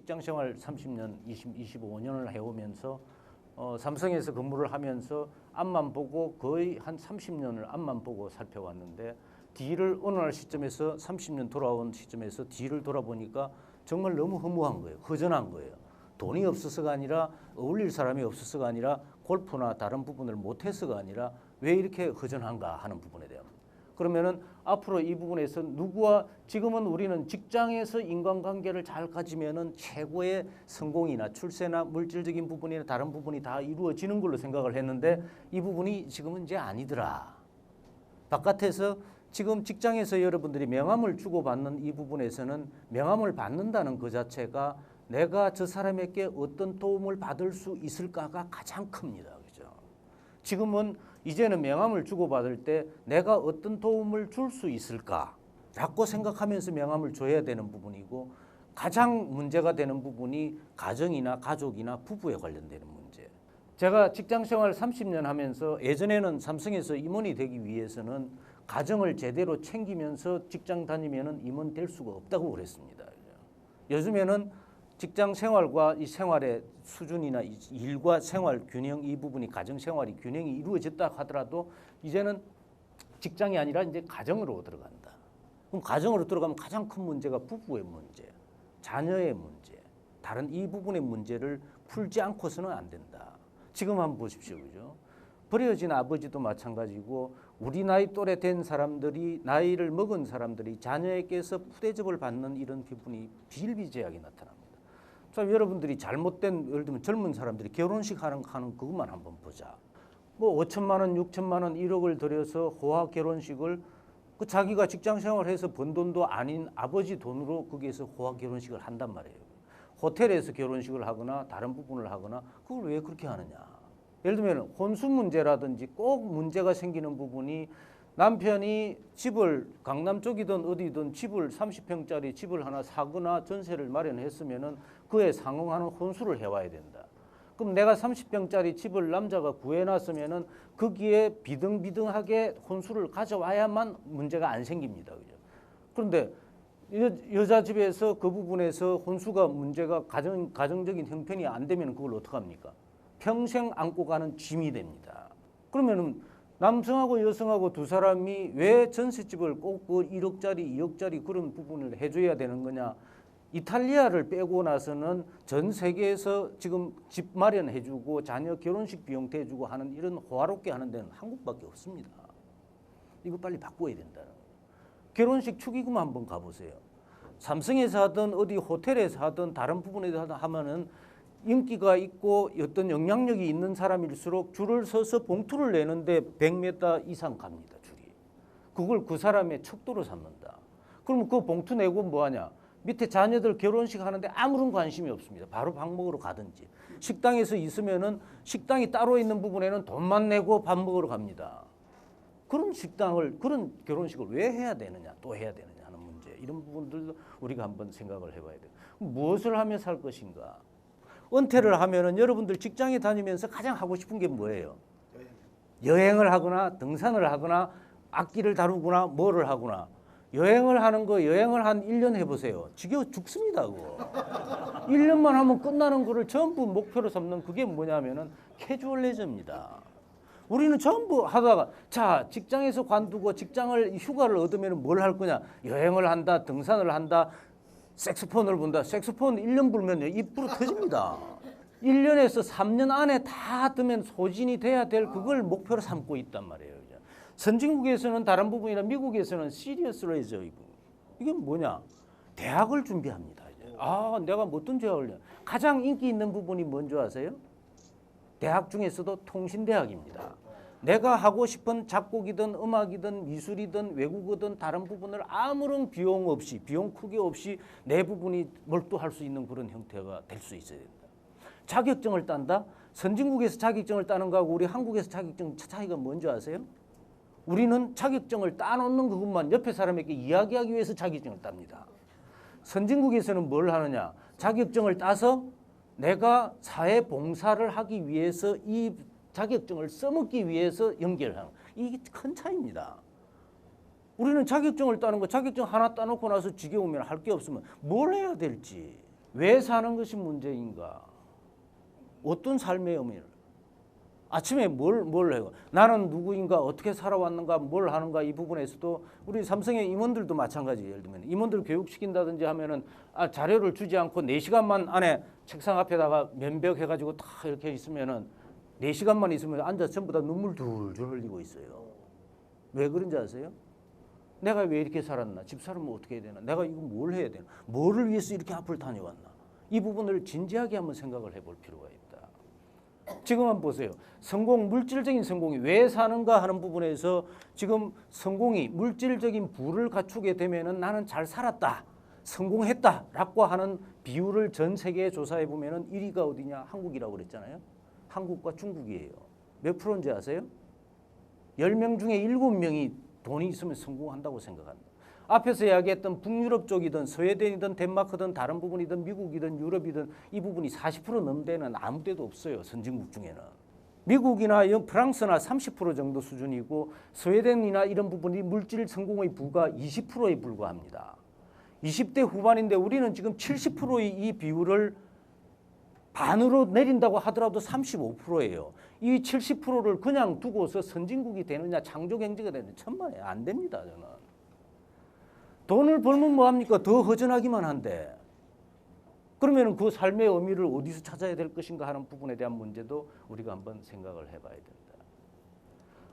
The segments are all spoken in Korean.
직장생활 30년, 25년을 해오면서 삼성에서 근무를 하면서 앞만 보고 거의 한 30년을 앞만 보고 살펴왔는데 뒤를 어느 날 시점에서 30년 돌아온 시점에서 뒤를 돌아보니까 정말 너무 허무한 거예요. 허전한 거예요. 돈이 없어서가 아니라 어울릴 사람이 없어서가 아니라 골프나 다른 부분을 못해서가 아니라 왜 이렇게 허전한가 하는 부분에 대한 그러면은 앞으로 이 부분에서 누구와 지금은 우리는 직장에서 인간관계를 잘 가지면은 최고의 성공이나 출세나 물질적인 부분이나 다른 부분이 다 이루어지는 걸로 생각을 했는데 이 부분이 지금은 이제 아니더라. 바깥에서 지금 직장에서 여러분들이 명함을 주고받는 이 부분에서는 명함을 받는다는 그 자체가 내가 저 사람에게 어떤 도움을 받을 수 있을까가 가장 큽니다. 그죠? 지금은 이제는 명함을 주고받을 때 내가 어떤 도움을 줄 수 있을까라고 생각하면서 명함을 줘야 되는 부분이고 가장 문제가 되는 부분이 가정이나 가족이나 부부에 관련되는 문제. 제가 직장생활 30년 하면서 예전에는 삼성에서 임원이 되기 위해서는 가정을 제대로 챙기면서 직장 다니면은 임원 될 수가 없다고 그랬습니다. 요즘에는 직장 생활과 이 생활의 수준이나 일과 생활 균형 이 부분이 가정 생활이 균형이 이루어졌다 하더라도 이제는 직장이 아니라 이제 가정으로 들어간다. 그럼 가정으로 들어가면 가장 큰 문제가 부부의 문제, 자녀의 문제, 다른 이 부분의 문제를 풀지 않고서는 안 된다. 지금 한번 보십시오. 그죠? 버려진 아버지도 마찬가지고 우리 나이 또래 된 사람들이 나이를 먹은 사람들이 자녀에게서 푸대접을 받는 이런 부분이 비일비재하게 나타납니다. 자, 여러분들이 잘못된 예를 들면 젊은 사람들이 결혼식 하는 그것만 한번 보자. 뭐 5천만 원, 6천만 원, 1억을 들여서 호화 결혼식을 그 자기가 직장 생활해서 번 돈도 아닌 아버지 돈으로 거기에서 호화 결혼식을 한단 말이에요. 호텔에서 결혼식을 하거나 다른 부분을 하거나 그걸 왜 그렇게 하느냐. 예를 들면 혼수 문제라든지 꼭 문제가 생기는 부분이 남편이 집을 강남 쪽이든 어디든 집을 30평짜리 집을 하나 사거나 전세를 마련했으면은 그에 상응하는 혼수를 해와야 된다. 그럼 내가 30평짜리 집을 남자가 구해놨으면은 거기에 비등비등하게 혼수를 가져와야만 문제가 안 생깁니다. 그죠? 그런데 여자 집에서 그 부분에서 혼수가 문제가 가정적인 형편이 안 되면 그걸 어떡합니까? 평생 안고 가는 짐이 됩니다. 그러면은 남성하고 여성하고 두 사람이 왜 전셋집을 꼭 그 1억짜리, 2억짜리 그런 부분을 해줘야 되는 거냐. 이탈리아를 빼고 나서는 전 세계에서 지금 집 마련해주고 자녀 결혼식 비용 대주고 하는 이런 호화롭게 하는 데는 한국밖에 없습니다. 이거 빨리 바꿔야 된다는 거예요. 결혼식 축의금 한번 가보세요. 삼성에서 하든 어디 호텔에서 하든 다른 부분에서 하면은 인기가 있고 어떤 영향력이 있는 사람일수록 줄을 서서 봉투를 내는데 100m 이상 갑니다. 줄이. 그걸 그 사람의 척도로 삼는다. 그러면 그 봉투 내고 뭐하냐. 밑에 자녀들 결혼식 하는데 아무런 관심이 없습니다. 바로 밥 먹으러 가든지. 식당에서 있으면은 식당이 따로 있는 부분에는 돈만 내고 밥 먹으러 갑니다. 그런 그런 결혼식을 왜 해야 되느냐, 또 해야 되느냐 하는 문제. 이런 부분들도 우리가 한번 생각을 해봐야 돼요. 무엇을 하며 살 것인가. 은퇴를 하면은 여러분들 직장에 다니면서 가장 하고 싶은 게 뭐예요? 여행을 하거나 등산을 하거나 악기를 다루거나 뭐를 하거나 여행을 하는 거 여행을 한 1년 해보세요. 지겨워 죽습니다. 그거. 1년만 하면 끝나는 거를 전부 목표로 삼는 그게 뭐냐면은 캐주얼 레저입니다. 우리는 전부 하다가 자 직장에서 관두고 직장을 휴가를 얻으면 뭘 할 거냐. 여행을 한다 등산을 한다. 색소폰을 분다. 색소폰 1년 불면요. 입 불어 터집니다. 1년에서 3년 안에 다 뜨면 소진이 돼야 될 그걸 목표로 삼고 있단 말이에요. 선진국에서는 다른 부분이나 미국에서는 시리어스 레저 이게 뭐냐? 대학을 준비합니다. 아, 내가 어떤 대학을 가장 인기 있는 부분이 뭔지 아세요? 대학 중에서도 통신대학입니다. 내가 하고 싶은 작곡이든 음악이든 미술이든 외국어든 다른 부분을 아무런 비용 없이 비용 크기 없이 내 부분이 몰두할 수 있는 그런 형태가 될 수 있어야 된다. 자격증을 딴다? 선진국에서 자격증을 따는 거하고 우리 한국에서 자격증 차이가 뭔지 아세요? 우리는 자격증을 따놓는 그것만 옆에 사람에게 이야기하기 위해서 자격증을 tab니다. 선진국에서는 뭘 하느냐? 자격증을 따서 내가 사회 봉사를 하기 위해서 이 자격증을 써먹기 위해서 연결하는 이게 큰 차이입니다. 우리는 자격증을 따는 거 자격증 하나 따놓고 나서 지겨우면 할 게 없으면 뭘 해야 될지 왜 사는 것이 문제인가? 어떤 삶의 의미를? 아침에 뭘 해요? 나는 누구인가? 어떻게 살아왔는가? 뭘 하는가? 이 부분에서도 우리 삼성의 임원들도 마찬가지예요. 예를 들면 임원들 교육시킨다든지 하면은 자료를 주지 않고 4시간만 안에 책상 앞에다가 면벽해가지고 다 이렇게 있으면은 4시간만 있으면 앉아서 전부 다 눈물 둘줄 흘리고 있어요. 왜 그런지 아세요? 내가 왜 이렇게 살았나? 집 살면 어떻게 해야 되나? 내가 이거 뭘 해야 되나? 뭐를 위해서 이렇게 앞을 다녀왔나? 이 부분을 진지하게 한번 생각을 해볼 필요가 있다. 지금 한번 보세요. 성공, 물질적인 성공이 왜 사는가 하는 부분에서 지금 성공이 물질적인 부를 갖추게 되면은 나는 잘 살았다, 성공했다라고 하는 비율을 전 세계에 조사해 보면은 1위가 어디냐? 한국이라고 그랬잖아요. 한국과 중국이에요. 몇 프로인지 아세요? 10명 중에 7명이 돈이 있으면 성공한다고 생각합니다. 앞에서 이야기했던 북유럽 쪽이든 스웨덴이든 덴마크든 다른 부분이든 미국이든 유럽이든 이 부분이 40% 넘는 아무 데도 없어요. 선진국 중에는. 미국이나 프랑스나 30% 정도 수준이고 스웨덴이나 이런 부분이 물질 성공의 부가 20%에 불과합니다. 20대 후반인데 우리는 지금 70%의 이 비율을 반으로 내린다고 하더라도 35%예요. 이 70%를 그냥 두고서 선진국이 되느냐 창조 경제가 되느냐 천만에 안 됩니다. 저는. 돈을 벌면 뭐합니까? 더 허전하기만 한데. 그러면 그 삶의 의미를 어디서 찾아야 될 것인가 하는 부분에 대한 문제도 우리가 한번 생각을 해봐야 된다.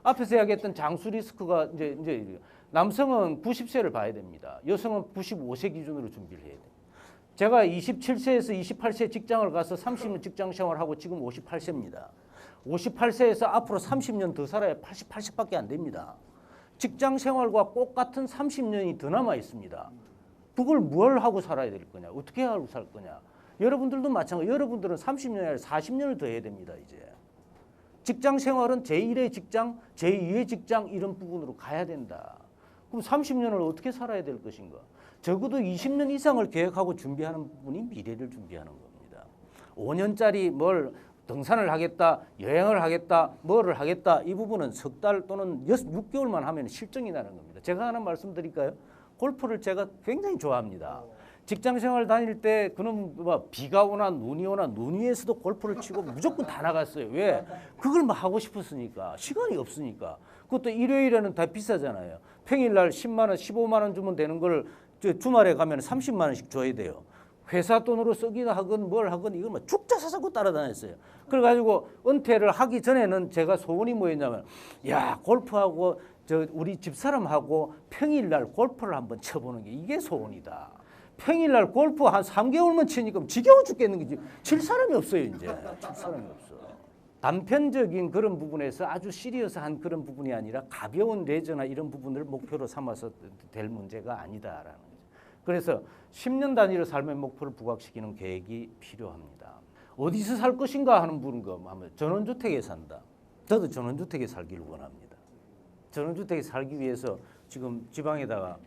앞에서 이야기했던 장수 리스크가 이제 남성은 90세를 봐야 됩니다. 여성은 95세 기준으로 준비를 해야 돼요. 제가 27세에서 28세 직장을 가서 30년 직장 생활하고 지금 58세입니다. 58세에서 앞으로 30년 더 살아야 88세밖에 안 됩니다. 직장 생활과 똑같은 30년이 더 남아 있습니다. 그걸 뭘 하고 살아야 될 거냐? 어떻게 하고 살 거냐? 여러분들도 마찬가지. 여러분들은 30년이 아니라 40년을 더 해야 됩니다. 이제. 직장 생활은 제1의 직장, 제2의 직장 이런 부분으로 가야 된다. 그럼 30년을 어떻게 살아야 될 것인가? 적어도 20년 이상을 계획하고 준비하는 부분이 미래를 준비하는 겁니다. 5년짜리 뭘 등산을 하겠다, 여행을 하겠다, 뭐를 하겠다 이 부분은 석 달 또는 6개월만 하면 실증이 나는 겁니다. 제가 하나 말씀드릴까요? 골프를 제가 굉장히 좋아합니다. 직장생활 다닐 때 그놈 뭐 비가 오나 눈이 오나 눈 위에서도 골프를 치고 무조건 다 나갔어요. 왜? 그걸 막 하고 싶었으니까. 시간이 없으니까. 그것도 일요일에는 다 비싸잖아요. 평일날 10만 원, 15만 원 주면 되는 걸 주말에 가면 30만 원씩 줘야 돼요. 회사 돈으로 쓰기나 하건 뭘 하건 이걸 막 죽자 사자고 따라다녔어요. 그래가지고 은퇴를 하기 전에는 제가 소원이 뭐였냐면 야 골프하고 우리 집사람하고 평일날 골프를 한번 쳐보는 게 이게 소원이다. 평일날 골프 한 3개월만 치니까 지겨워 죽겠는 거지. 칠 사람이 없어요 이제. 칠 사람이 없어. 단편적인 그런 부분에서 아주 시리어스한 그런 부분이 아니라 가벼운 레저나 이런 부분을 목표로 삼아서 될 문제가 아니다라는 거죠. 그래서 10년 단위로 삶의 목표를 부각시키는 계획이 필요합니다. 어디서 살 것인가 하는 분은 하면 전원주택에 산다. 저도 전원주택에 살기를 원합니다. 전원주택에 살기 위해서 지금 지방에다가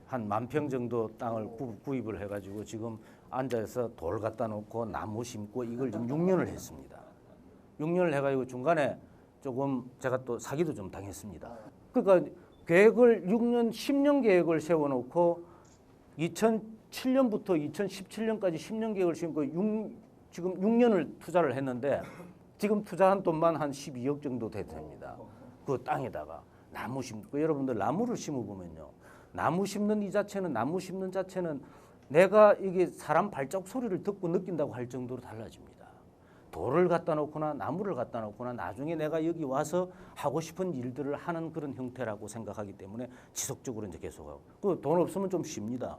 한 10,000평 정도 땅을 구입을 해가지고 지금 앉아서 돌 갖다 놓고 나무 심고 이걸 지금 6년을 했습니다. 6년을 해가지고 중간에 조금 제가 또 사기도 좀 당했습니다. 그러니까 계획을 6년, 10년 계획을 세워놓고 2007년부터 2017년까지 10년 계획을 세우고 지금 6년을 투자를 했는데 지금 투자한 돈만 한 12억 정도 됩니다. 그 땅에다가 나무 심고 여러분들 나무를 심어보면요. 나무 심는 이 자체는 나무 심는 자체는 내가 이게 사람 발자국 소리를 듣고 느낀다고 할 정도로 달라집니다. 돌을 갖다 놓거나 나무를 갖다 놓거나 나중에 내가 여기 와서 하고 싶은 일들을 하는 그런 형태라고 생각하기 때문에 지속적으로 이제 계속하고 그 돈 없으면 좀 쉽니다.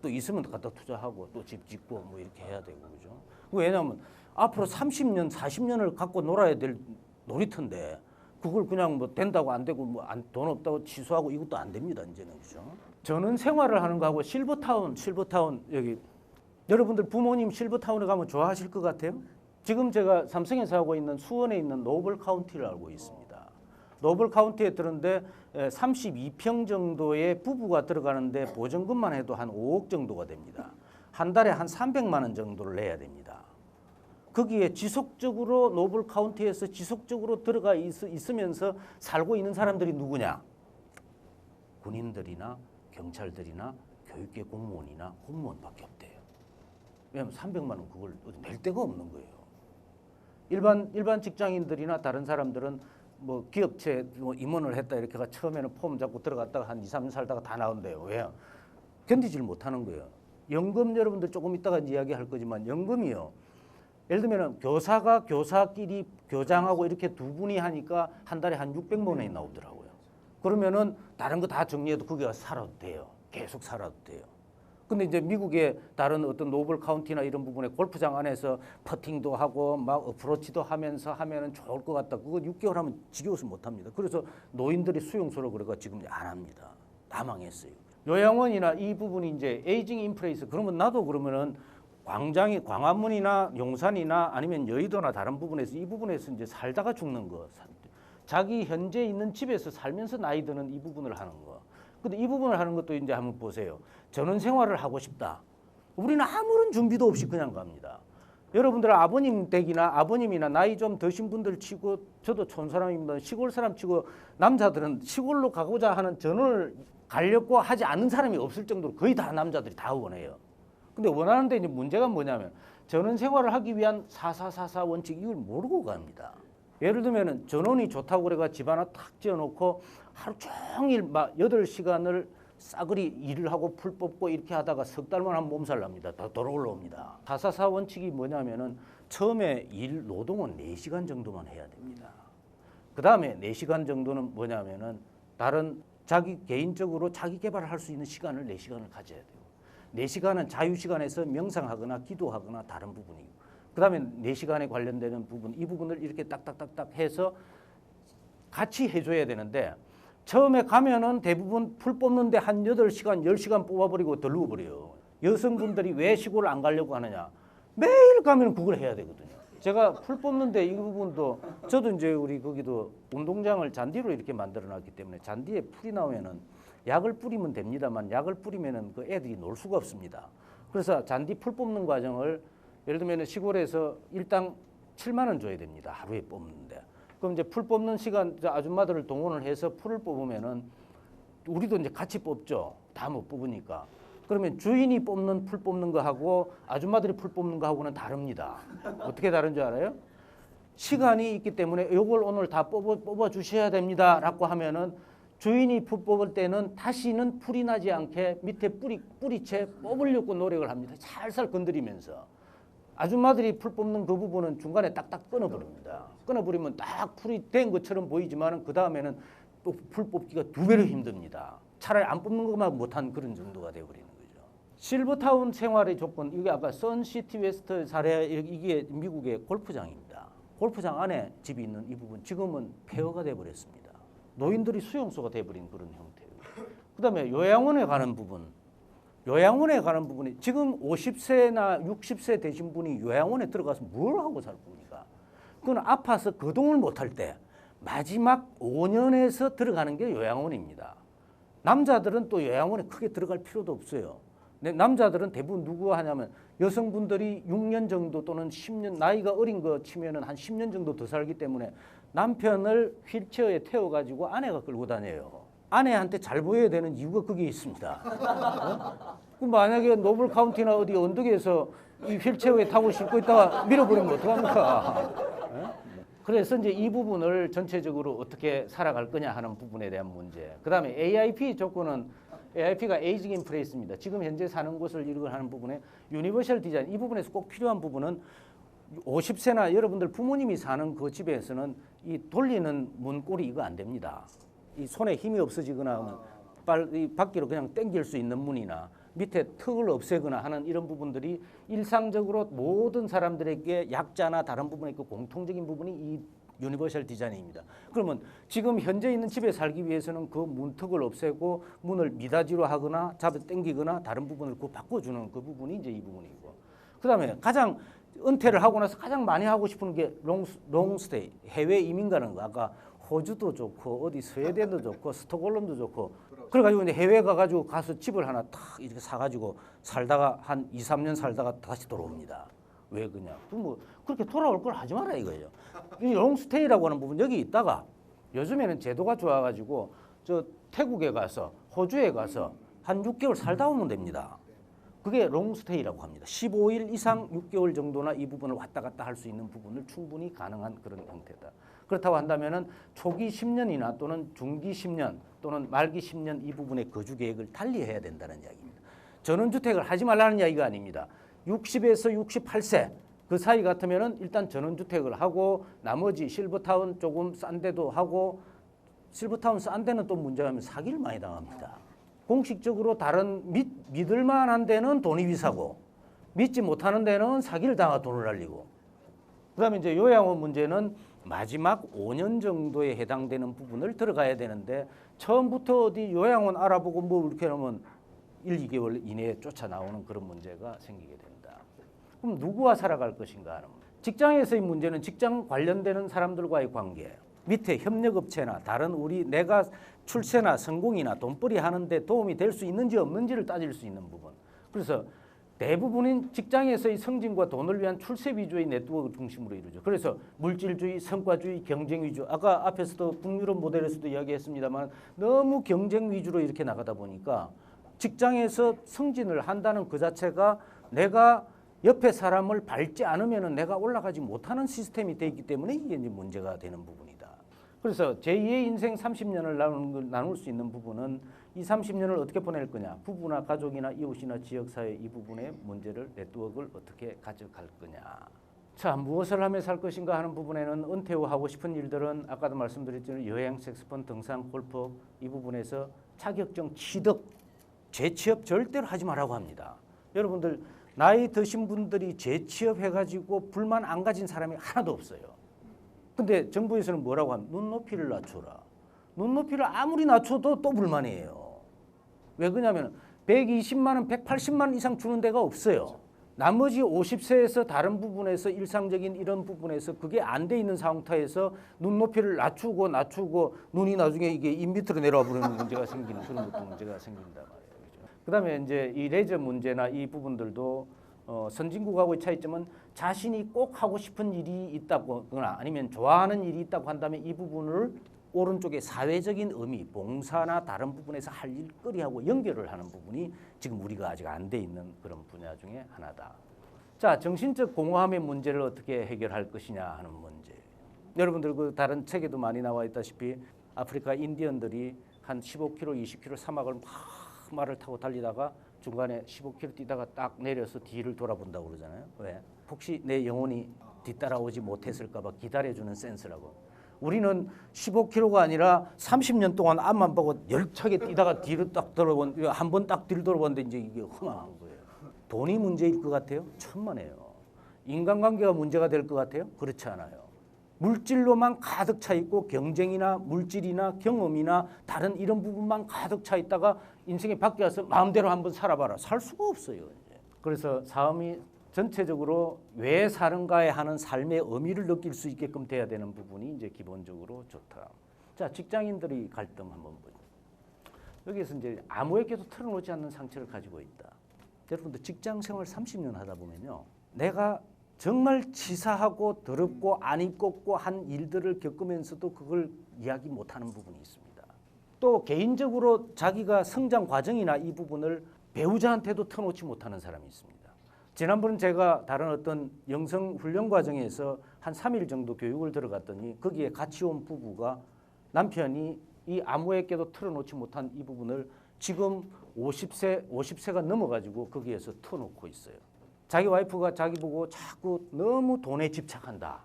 또 있으면 갖다 투자하고 또 집 짓고 뭐 이렇게 해야 되고 그죠. 왜냐하면 앞으로 30년, 40년을 갖고 놀아야 될 놀이터인데 그걸 그냥 뭐 된다고 안 되고 뭐 돈 없다고 취소하고 이것도 안 됩니다 이제는 그죠. 저는 생활을 하는 거하고 실버타운 여기 여러분들 부모님 실버타운에 가면 좋아하실 것 같아요. 지금 제가 삼성에서 하고 있는 수원에 있는 노블 카운티를 알고 있습니다. 노블 카운티에 들었는데 32평 정도의 부부가 들어가는데 보증금만 해도 한 5억 정도가 됩니다. 한 달에 한 300만 원 정도를 내야 됩니다. 거기에 지속적으로 노블 카운티에서 지속적으로 들어가 있으면서 살고 있는 사람들이 누구냐? 군인들이나 경찰들이나 교육계 공무원이나 공무원밖에 없대요. 왜냐하면 300만 원 그걸 낼 데가 없는 거예요. 일반 직장인들이나 다른 사람들은 뭐 기업체 뭐 임원을 했다 이렇게가 처음에는 폼 잡고 들어갔다가 한 2, 3년 살다가 다 나온대요. 왜요? 견디지를 못하는 거예요. 연금 여러분들 조금 이따가 이야기할 거지만 연금이요. 예를 들면 교사가 교사끼리 교장하고 이렇게 두 분이 하니까 한 달에 한 600만 원이 나오더라고요. 그러면은 다른 거 다 정리해도 그게 살아도 돼요. 계속 살아도 돼요. 근데 이제 미국의 다른 어떤 노블 카운티나 이런 부분에 골프장 안에서 퍼팅도 하고 막 어프로치도 하면서 하면은 좋을 것 같다. 그거 6개월 하면 지겨워서 못 합니다. 그래서 노인들이 수용소로 그래가 지금 안 합니다. 다 망했어요. 요양원이나 이 부분이 이제 에이징 인플레이스 그러면 나도 그러면은 광화문이나 용산이나 아니면 여의도나 다른 부분에서 이 부분에서 이제 살다가 죽는 거. 자기 현재 있는 집에서 살면서 나이 드는 이 부분을 하는 거. 근데 이 부분을 하는 것도 이제 한번 보세요. 전원 생활을 하고 싶다. 우리는 아무런 준비도 없이 그냥 갑니다. 여러분들 아버님 댁이나 아버님이나 나이 좀 드신 분들 치고 저도 촌사람입니다. 시골 사람 치고 남자들은 시골로 가고자 하는 전원을 가려고 하지 않는 사람이 없을 정도로 거의 다 남자들이 다 원해요. 근데 원하는데 이제 문제가 뭐냐면 전원 생활을 하기 위한 4444 원칙 이걸 모르고 갑니다. 예를 들면은 전원이 좋다고 그래가 집 하나 탁 지어놓고 하루 종일 막 8시간을 싸그리 일을 하고 풀 뽑고 이렇게 하다가 석 달만 하면 몸살 납니다. 다 돌아 올라옵니다. 444 원칙이 뭐냐면은 처음에 노동은 4시간 정도만 해야 됩니다. 그 다음에 4시간 정도는 뭐냐면은 다른 자기 개인적으로 자기 개발을 할 수 있는 시간을 4시간을 가져야 돼요. 4시간은 자유시간에서 명상하거나 기도하거나 다른 부분이고 그 다음에 4시간에 관련되는 부분 이 부분을 이렇게 딱딱딱딱 해서 같이 해줘야 되는데 처음에 가면은 대부분 풀 뽑는데 한 8시간, 10시간 뽑아버리고 덜누워버려요. 여성분들이 왜 시골을 안 가려고 하느냐. 매일 가면 그걸 해야 되거든요. 제가 풀 뽑는데 이 부분도 저도 이제 우리 거기도 운동장을 잔디로 이렇게 만들어 놨기 때문에 잔디에 풀이 나오면은 약을 뿌리면 됩니다만 약을 뿌리면은 그 애들이 놀 수가 없습니다. 그래서 잔디 풀 뽑는 과정을 예를 들면 시골에서 일당 7만 원 줘야 됩니다. 하루에 뽑는데. 그럼 이제 풀 뽑는 시간 아줌마들을 동원을 해서 풀을 뽑으면은 우리도 이제 같이 뽑죠. 다 못 뽑으니까. 그러면 주인이 뽑는 풀 뽑는 거 하고 아줌마들이 풀 뽑는 거 하고는 다릅니다. 어떻게 다른 줄 알아요? 시간이 있기 때문에 이걸 오늘 다 뽑아 주셔야 됩니다라고 하면은 주인이 풀 뽑을 때는 다시는 풀이 나지 않게 밑에 뿌리채 뽑으려고 노력을 합니다. 살살 건드리면서. 아줌마들이 풀 뽑는 그 부분은 중간에 딱딱 끊어버립니다. 끊어버리면 딱 풀이 된 것처럼 보이지만 그 다음에는 또 풀 뽑기가 2배로 힘듭니다. 차라리 안 뽑는 것만 못한 그런 정도가 되어버리는 거죠. 실버타운 생활의 조건, 이게 아까 선시티 웨스트 사례, 이게 미국의 골프장입니다. 골프장 안에 집이 있는 이 부분 지금은 폐허가 돼버렸습니다. 노인들이 수용소가 돼버린 그런 형태예요. 그 다음에 요양원에 가는 부분. 요양원에 가는 부분이 지금 50세나 60세 되신 분이 요양원에 들어가서 뭘 하고 살 겁니까? 그건 아파서 거동을 못할 때 마지막 5년에서 들어가는 게 요양원입니다. 남자들은 또 요양원에 크게 들어갈 필요도 없어요. 남자들은 대부분 누구 하냐면 여성분들이 6년 정도 또는 10년 나이가 어린 거 치면은 한 10년 정도 더 살기 때문에 남편을 휠체어에 태워가지고 아내가 끌고 다녀요. 아내한테 잘 보여야 되는 이유가 그게 있습니다. 그 만약에 노블 카운티나 어디 언덕에서 이 휠체어에 타고 싣고 있다가 밀어버리면 어떡합니까? 그래서 이제 이 부분을 전체적으로 어떻게 살아갈 거냐 하는 부분에 대한 문제. 그 다음에 AIP 조건은 AIP가 에이징 인 플레이스입니다. 지금 현재 사는 곳을 이루고 하는 부분에 유니버셜 디자인 이 부분에서 꼭 필요한 부분은 50세나 여러분들 부모님이 사는 그 집에서는 이 돌리는 문고리 이거 안 됩니다. 이 손에 힘이 없어지거나 이 밖으로 그냥 당길 수 있는 문이나 밑에 턱을 없애거나 하는 이런 부분들이 일상적으로 모든 사람들에게 약자나 다른 부분에 있고 공통적인 부분이 이 유니버셜 디자인입니다. 그러면 지금 현재 있는 집에 살기 위해서는 그 문턱을 없애고 문을 미닫이로 하거나 잡아 당기거나 다른 부분을 바꿔주는 그 부분이 이제 이 부분이고. 그 다음에 가장 은퇴를 하고 나서 가장 많이 하고 싶은 게 롱스테이, 해외 이민 가는 거. 아까 호주도 좋고 어디 스웨덴도 좋고 스톡홀름도 좋고 그래가지고 이제 해외 가가지고 가서 집을 하나 탁 이렇게 사가지고 살다가 한 2, 3년 살다가 다시 돌아옵니다. 왜 그냥 뭐 그렇게 돌아올 걸 하지 마라 이거예요. 이 롱스테이라고 하는 부분 여기 있다가 요즘에는 제도가 좋아가지고 저 태국에 가서 호주에 가서 한 6개월 살다 오면 됩니다. 그게 롱스테이라고 합니다. 15일 이상 6개월 정도나 이 부분을 왔다 갔다 할 수 있는 부분을 충분히 가능한 그런 형태다. 그렇다고 한다면은 초기 10년이나 또는 중기 10년 또는 말기 10년 이 부분의 거주 계획을 달리해야 된다는 이야기입니다. 전원주택을 하지 말라는 이야기가 아닙니다. 60에서 68세 그 사이 같으면은 일단 전원주택을 하고 나머지 실버타운 조금 싼 데도 하고 실버타운 싼 데는 또 문제가 있으면 사기를 많이 당합니다. 공식적으로 다른 믿을 만한 데는 돈이 비싸고 믿지 못하는 데는 사기를 당하 돈을 날리고 그다음에 이제 요양원 문제는 마지막 5년 정도에 해당되는 부분을 들어가야 되는데 처음부터 어디 요양원 알아보고 뭐 이렇게 하면 1, 2개월 이내에 쫓아 나오는 그런 문제가 생기게 된다. 그럼 누구와 살아갈 것인가 하는 직장에서의 문제는 직장 관련되는 사람들과의 관계 밑에 협력업체나 다른 내가 출세나 성공이나 돈벌이 하는데 도움이 될 수 있는지 없는지를 따질 수 있는 부분. 그래서 대부분인 직장에서의 승진과 돈을 위한 출세 위주의 네트워크 중심으로 이루죠. 그래서 물질주의, 성과주의, 경쟁 위주. 아까 앞에서도 북유럽 모델에서도 이야기했습니다만 너무 경쟁 위주로 이렇게 나가다 보니까 직장에서 승진을 한다는 그 자체가 내가 옆에 사람을 밟지 않으면 내가 올라가지 못하는 시스템이 되어 있기 때문에 이게 이제 문제가 되는 부분이다. 그래서 제2의 인생 30년을 나눌 수 있는 부분은 이 30년을 어떻게 보낼 거냐. 부부나 가족이나 이웃이나 지역사회 이 부분의 문제를 네트워크를 어떻게 가져갈 거냐. 자, 무엇을 하며 살 것인가 하는 부분에는 은퇴 후 하고 싶은 일들은 아까도 말씀드렸지만 여행, 색소폰, 등산, 골프 이 부분에서 자격증 취득, 재취업 절대로 하지 말라고 합니다. 여러분들 나이 드신 분들이 재취업해가지고 불만 안 가진 사람이 하나도 없어요. 근데 정부에서는 뭐라고 하면 눈높이를 낮춰라. 눈높이를 아무리 낮춰도 또 불만이에요. 왜 그러냐면 120만 원, 180만 원 이상 주는 데가 없어요. 나머지 50세에서 다른 부분에서 일상적인 이런 부분에서 그게 안 돼 있는 상태에서 눈높이를 낮추고 눈이 나중에 이게 입 밑으로 내려와 버리는 문제가 생기는 그런 것도 문제가 생긴다 말이에요. 그다음에 이제 이 레저 문제나 이 부분들도 선진국하고의 차이점은 자신이 꼭 하고 싶은 일이 있다거나 아니면 좋아하는 일이 있다고 한다면 이 부분을 오른쪽에 사회적인 의미, 봉사나 다른 부분에서 할 일거리하고 연결을 하는 부분이 지금 우리가 아직 안 돼 있는 그런 분야 중에 하나다. 자, 정신적 공허함의 문제를 어떻게 해결할 것이냐 하는 문제. 여러분들 그 다른 책에도 많이 나와 있다시피 아프리카 인디언들이 한 15km, 20km 사막을 막 말을 타고 달리다가 중간에 15km 뛰다가 딱 내려서 뒤를 돌아본다고 그러잖아요. 왜? 혹시 내 영혼이 뒤따라오지 못했을까 봐 기다려주는 센스라고. 우리는 15km가 아니라 30년 동안 앞만 보고 열차게 뛰다가 뒤를 딱 돌아본 한 번 딱 뒤를 돌아봤는데 이제 이게 허망한 거예요. 돈이 문제일 것 같아요? 천만에요. 인간관계가 문제가 될 것 같아요? 그렇지 않아요. 물질로만 가득 차 있고 경쟁이나 물질이나 경험이나 다른 이런 부분만 가득 차 있다가 인생이 바뀌어서 마음대로 한번 살아봐라. 살 수가 없어요. 이제. 그래서 삶이 전체적으로 왜 사는가에 하는 삶의 의미를 느낄 수 있게끔 돼야 되는 부분이 이제 기본적으로 좋다. 자, 직장인들의 갈등 한번 보죠. 여기에서 이제 아무에게도 털어놓지 않는 상처를 가지고 있다. 여러분들 직장 생활 30년 하다 보면요. 내가 정말 치사하고 더럽고 안 이뻤고 한 일들을 겪으면서도 그걸 이야기 못하는 부분이 있습니다. 또 개인적으로 자기가 성장 과정이나 이 부분을 배우자한테도 터놓지 못하는 사람이 있습니다. 지난번에 제가 다른 어떤 영성 훈련 과정에서 한 3일 정도 교육을 들어갔더니 거기에 같이 온 부부가 남편이 이 아무에게도 털어놓지 못한 이 부분을 지금 50세가 넘어가지고 거기에서 터놓고 있어요. 자기 와이프가 자기 보고 자꾸 너무 돈에 집착한다.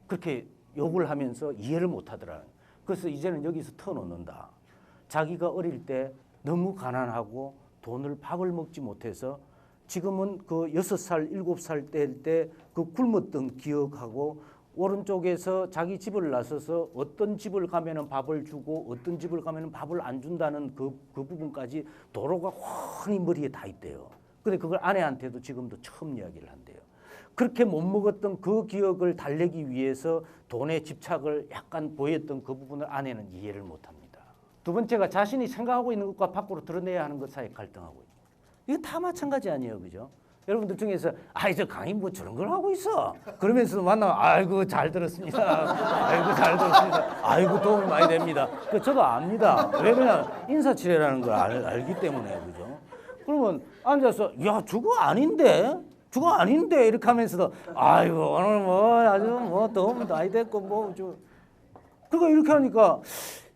그렇게 욕을 하면서 이해를 못하더라. 그래서 이제는 여기서 터놓는다. 자기가 어릴 때 너무 가난하고 밥을 먹지 못해서 지금은 그 6살, 7살 때일 때 그 굶었던 기억하고 오른쪽에서 자기 집을 나서서 어떤 집을 가면은 밥을 주고 어떤 집을 가면은 밥을 안 준다는 그 부분까지 도로가 훤히 머리에 다 있대요. 근데 그걸 아내한테도 지금도 처음 이야기를 한대요. 그렇게 못 먹었던 그 기억을 달래기 위해서 돈에 집착을 약간 보였던 그 부분을 아내는 이해를 못합니다. 두 번째가 자신이 생각하고 있는 것과 밖으로 드러내야 하는 것 사이에 갈등하고 있다. 이거 다 마찬가지 아니에요, 그죠? 여러분들 중에서 저 강의 뭐 저런 걸 하고 있어. 그러면서 만나면 아이고 잘 들었습니다. 아이고 잘 들었습니다. 아이고 도움이 많이 됩니다. 저도 압니다. 왜 그냥 인사치레라는 걸 알기 때문에 그죠? 그러면 앉아서 야 저거 아닌데? 저거 아닌데? 이렇게 하면서도 아이고 오늘 뭐 아주 뭐 도움도 많이 됐고 뭐좀 그러니까 이렇게 하니까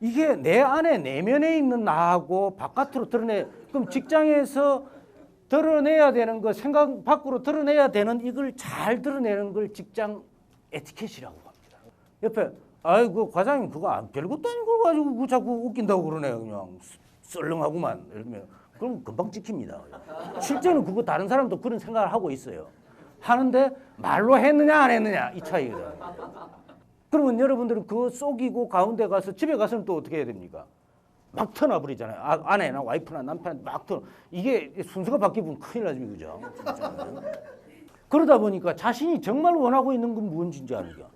이게 내 안에 내면에 있는 나하고 바깥으로 드러내 그럼 직장에서 드러내야 되는 거 생각 밖으로 드러내야 되는 이걸 잘 드러내는 걸 직장 에티켓이라고 합니다. 옆에 아이고 과장님 그거 별것도 아닌 걸 가지고 그 자꾸 웃긴다고 그러네요. 그냥 썰렁하구만. 이러면 그럼 금방 찍힙니다. 실제는 그거 다른 사람도 그런 생각을 하고 있어요. 하는데 말로 했느냐 안 했느냐 이 차이거든. 그러면 여러분들은 그거 속이고 가운데 가서 집에 가서는 또 어떻게 해야 됩니까? 막 터놔버리잖아요. 아내나 와이프나 남편 막 터놔. 이게 순서가 바뀌면 큰일 나지 그죠? 그러다 보니까 자신이 정말 원하고 있는 건 무엇인지 아니까.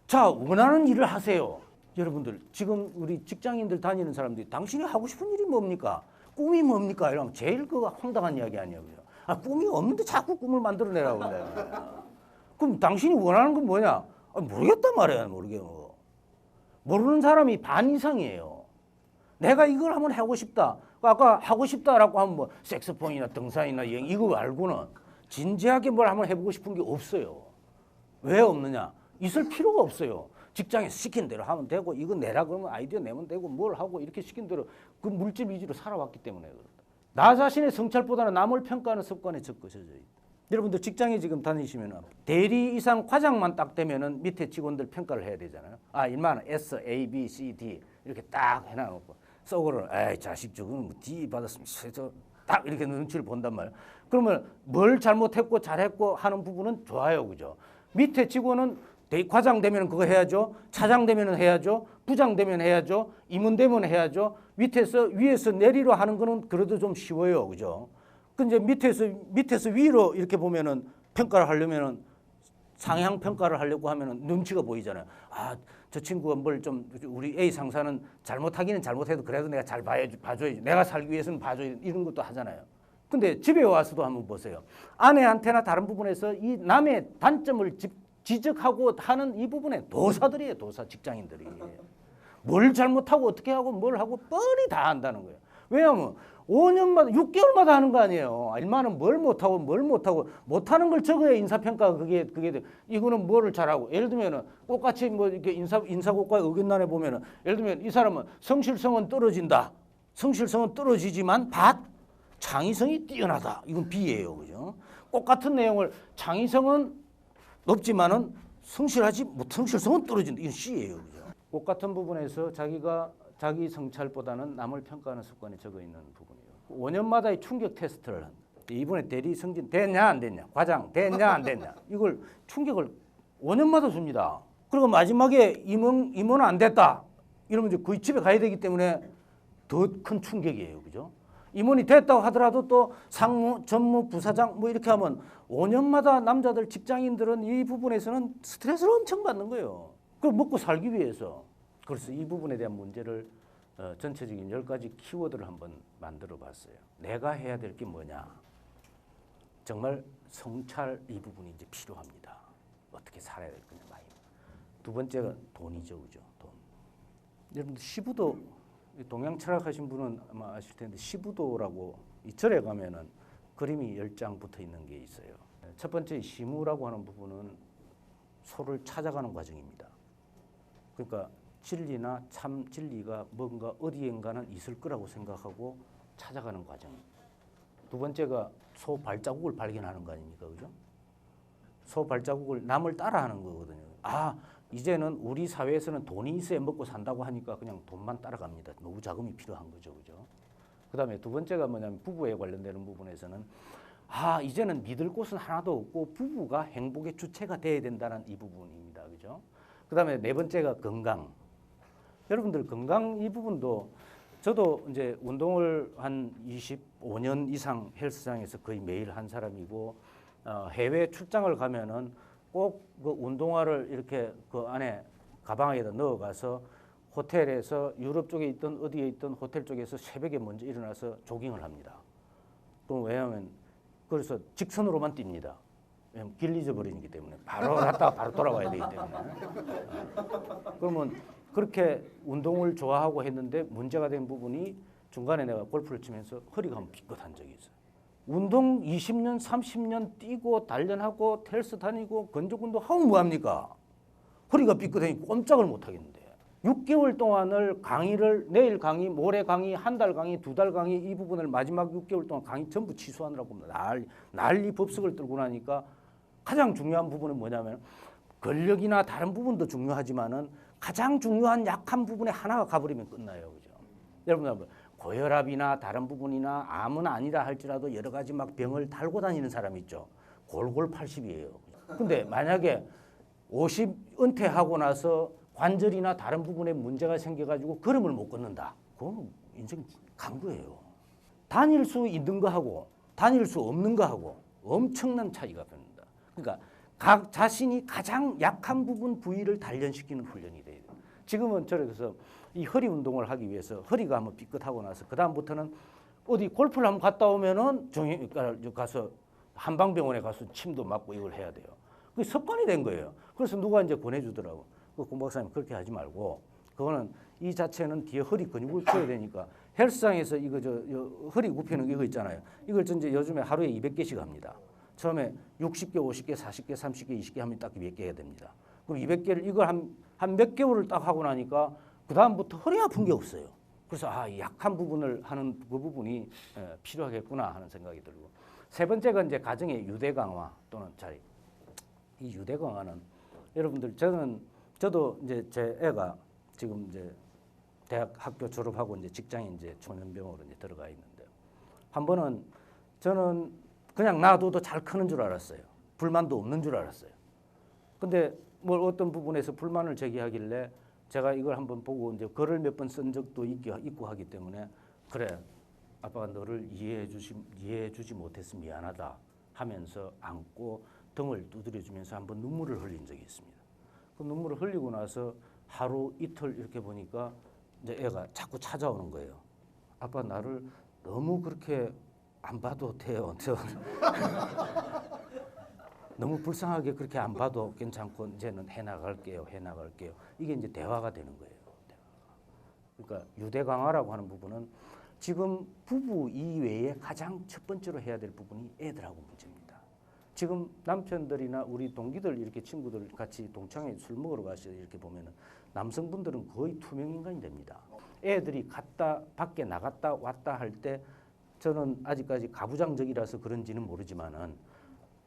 자 원하는 일을 하세요. 여러분들 지금 우리 직장인들 다니는 사람들이 당신이 하고 싶은 일이 뭡니까? 꿈이 뭡니까? 이러면 제일 그 황당한 이야기 아니에요. 꿈이 없는데 자꾸 꿈을 만들어내라고 그래. 그럼 당신이 원하는 건 뭐냐? 모르겠단 말이야. 모르겠어. 모르는 사람이 반 이상이에요. 내가 이걸 한번 하고 싶다. 아까 하고 싶다라고 하면 뭐 색소폰이나 등산이나 여행 이거 말고는 진지하게 뭘 한번 해보고 싶은 게 없어요. 왜 없느냐? 있을 필요가 없어요. 직장에서 시킨 대로 하면 되고 이거 내라 그러면 아이디어 내면 되고 뭘 하고 이렇게 시킨 대로 그 물질 위주로 살아왔기 때문에 그렇다. 나 자신의 성찰보다는 남을 평가하는 습관에 적거져져 있다. 여러분들 직장에 지금 다니시면 대리 이상 과장만 딱 되면은 밑에 직원들 평가를 해야 되잖아요. 일만 S, A, B, C, D 이렇게 딱 해놔놓고 속으로 에이 자식 저거는 뭐 D 받았으면 딱 이렇게 눈치를 본단 말이에요. 그러면 뭘 잘못했고 잘했고 하는 부분은 좋아요, 그죠? 밑에 직원은 과장 되면 그거 해야죠. 차장 되면 해야죠. 부장 되면 해야죠. 임원 되면 해야죠. 위에서 내리로 하는 거는 그래도 좀 쉬워요, 그죠? 근데 밑에서 위로 이렇게 보면은 평가를 하려면은 상향 평가를 하려고 하면은 눈치가 보이잖아요. 저 친구가 뭘 좀 우리 A 상사는 잘못하기는 잘못해도 그래도 내가 잘 봐줘야지. 내가 살기 위해서는 봐줘야지. 이런 것도 하잖아요. 근데 집에 와서도 한번 보세요. 아내한테나 다른 부분에서 이 남의 단점을 지적하고 하는 이 부분에 도사들이에요. 도사 직장인들이. 뭘 잘못하고 어떻게 하고 뭘 하고 뻔히 다 한다는 거예요. 왜냐하면 5년마다 6개월마다 하는 거 아니에요. 얼마나 뭘 못하고 못하는 걸 적어야 인사평가가 그게 이거는 뭐를 잘하고 예를 들면은 똑같이 뭐 이렇게 인사고과의 의견란에 보면은 예를 들면 이 사람은 성실성은 떨어진다. 성실성은 떨어지지만 창의성이 뛰어나다. 이건 B예요, 그죠? 똑같은 내용을 창의성은 높지만은 성실성은 떨어진다. 이건 C예요, 그죠? 똑같은 부분에서 자기 성찰보다는 남을 평가하는 습관이 적어 있는 부분이에요. 5년마다의 충격 테스트를 합니다. 이번에 대리 승진 됐냐 안 됐냐, 과장 됐냐 안 됐냐, 이걸 충격을 5년마다 줍니다. 그리고 마지막에 임원 안 됐다 이러면 이제 거의 집에 가야 되기 때문에 더 큰 충격이에요, 그죠? 임원이 됐다고 하더라도 또 상무, 전무, 부사장 뭐 이렇게 하면 5년마다 남자들 직장인들은 이 부분에서는 스트레스를 엄청 받는 거예요. 그걸 먹고 살기 위해서. 그래서 이 부분에 대한 문제를 전체적인 10가지 키워드를 한번 만들어 봤어요. 내가 해야 될 게 뭐냐? 정말 성찰 이 부분이 이제 필요합니다. 어떻게 살아야 될 거냐 많이. 두 번째가 돈이죠, 그죠? 돈. 여러분들 시부도 동양 철학하신 분은 아마 아실 텐데 시부도라고 이 절에 가면은 그림이 10장 붙어 있는 게 있어요. 첫 번째 시무라고 하는 부분은 소를 찾아가는 과정입니다. 그러니까 진리나 참 진리가 뭔가 어디엔가는 있을 거라고 생각하고 찾아가는 과정. 두 번째가 소 발자국을 발견하는 거 아닙니까, 그죠? 소 발자국을 남을 따라하는 거거든요. 이제는 우리 사회에서는 돈이 있어야 먹고 산다고 하니까 그냥 돈만 따라갑니다. 노후 자금이 필요한 거죠, 그죠? 그다음에 두 번째가 뭐냐면 부부에 관련되는 부분에서는 이제는 믿을 곳은 하나도 없고 부부가 행복의 주체가 돼야 된다는 이 부분입니다, 그죠? 그다음에 네 번째가 건강. 여러분들 건강 이 부분도 저도 이제 운동을 한 25년 이상 헬스장에서 거의 매일 한 사람이고 해외 출장을 가면은 꼭 그 운동화를 이렇게 그 안에 가방에다 넣어가서 호텔에서 유럽 쪽에 있던 어디에 있던 호텔 쪽에서 새벽에 먼저 일어나서 조깅을 합니다. 그럼 왜냐하면 그래서 직선으로만 뜁니다. 왜냐면 길 잊어버리기 때문에 바로 갔다가 바로 돌아와야 되기 때문에. 그러면 그렇게 운동을 좋아하고 했는데 문제가 된 부분이 중간에 내가 골프를 치면서 허리가 한번 삐끗한 적이 있어요. 운동 20년, 30년 뛰고 단련하고 헬스 다니고 건조 운동 하면 뭐합니까? 허리가 삐끗하니 꼼짝을 못 하겠는데 6개월 동안을 강의를 내일 강의, 모레 강의, 한 달 강의, 두 달 강의 이 부분을 마지막 6개월 동안 강의 전부 취소하느라고 난리 법석을 들고 나니까 가장 중요한 부분은 뭐냐면 근력이나 다른 부분도 중요하지만은 가장 중요한 약한 부분에 하나가 가버리면 끝나요. 그죠? 여러분 고혈압이나 다른 부분이나 암은 아니라 할지라도 여러 가지 막 병을 달고 다니는 사람이 있죠. 골골 80이에요. 근데 만약에 50 은퇴하고 나서 관절이나 다른 부분에 문제가 생겨가지고 걸음을 못 걷는다. 그건 인생 간 거예요. 다닐 수 있는 거하고 다닐 수 없는 거하고 엄청난 차이가 납니다. 그러니까 각 자신이 가장 약한 부위를 단련시키는 훈련이 돼요. 지금은 저래서 이 허리 운동을 하기 위해서 허리가 한번 삐끗하고 나서 그 다음부터는 어디 골프를 한번 갔다 오면은 가서 한방병원에 가서 침도 맞고 이걸 해야 돼요. 그게 습관이 된 거예요. 그래서 누가 이제 권해주더라고. 공 박사님 그렇게 하지 말고 그거는 이 자체는 뒤에 허리 근육을 키워야 되니까 헬스장에서 이거 허리 굽히는 이거 있잖아요. 이걸 이제 요즘에 하루에 200개씩 합니다. 처음에 60개, 50개, 40개, 30개, 20개 하면 딱 몇 개 해야 됩니다. 그럼 200개를 이걸 한 몇 개월을 딱 하고 나니까 그 다음부터 허리 아픈 게 없어요. 그래서 약한 부분을 하는 그 부분이 필요하겠구나 하는 생각이 들고 세 번째가 이제 가정의 유대 강화 또는 자리. 이 유대 강화는 여러분들 저도 이제 제 애가 지금 이제 대학 학교 졸업하고 이제 직장에 이제 초년병으로 이제 들어가 있는데 한 번은 저는 그냥 놔둬도 잘 크는 줄 알았어요. 불만도 없는 줄 알았어요. 근데 뭐 어떤 부분에서 불만을 제기하길래 제가 이걸 한번 보고 이제 글을 몇 번 쓴 적도 있고 하기 때문에 그래 아빠가 너를 이해해 주지 못해서 미안하다 하면서 안고 등을 두드려 주면서 한번 눈물을 흘린 적이 있습니다. 그 눈물을 흘리고 나서 하루 이틀 이렇게 보니까 이제 애가 자꾸 찾아오는 거예요. 아빠 나를 너무 그렇게 안 봐도 돼요. 너무 불쌍하게 그렇게 안 봐도 괜찮고 이제는 해나갈게요. 이게 이제 대화가 되는 거예요. 그러니까 유대 강화라고 하는 부분은 지금 부부 이외에 가장 첫 번째로 해야 될 부분이 애들하고 문제입니다. 지금 남편들이나 우리 동기들 이렇게 친구들 같이 동창회 술 먹으러 가서 이렇게 보면은 남성분들은 거의 투명 인간이 됩니다. 애들이 밖에 나갔다 왔다 할 때 저는 아직까지 가부장적이라서 그런지는 모르지만은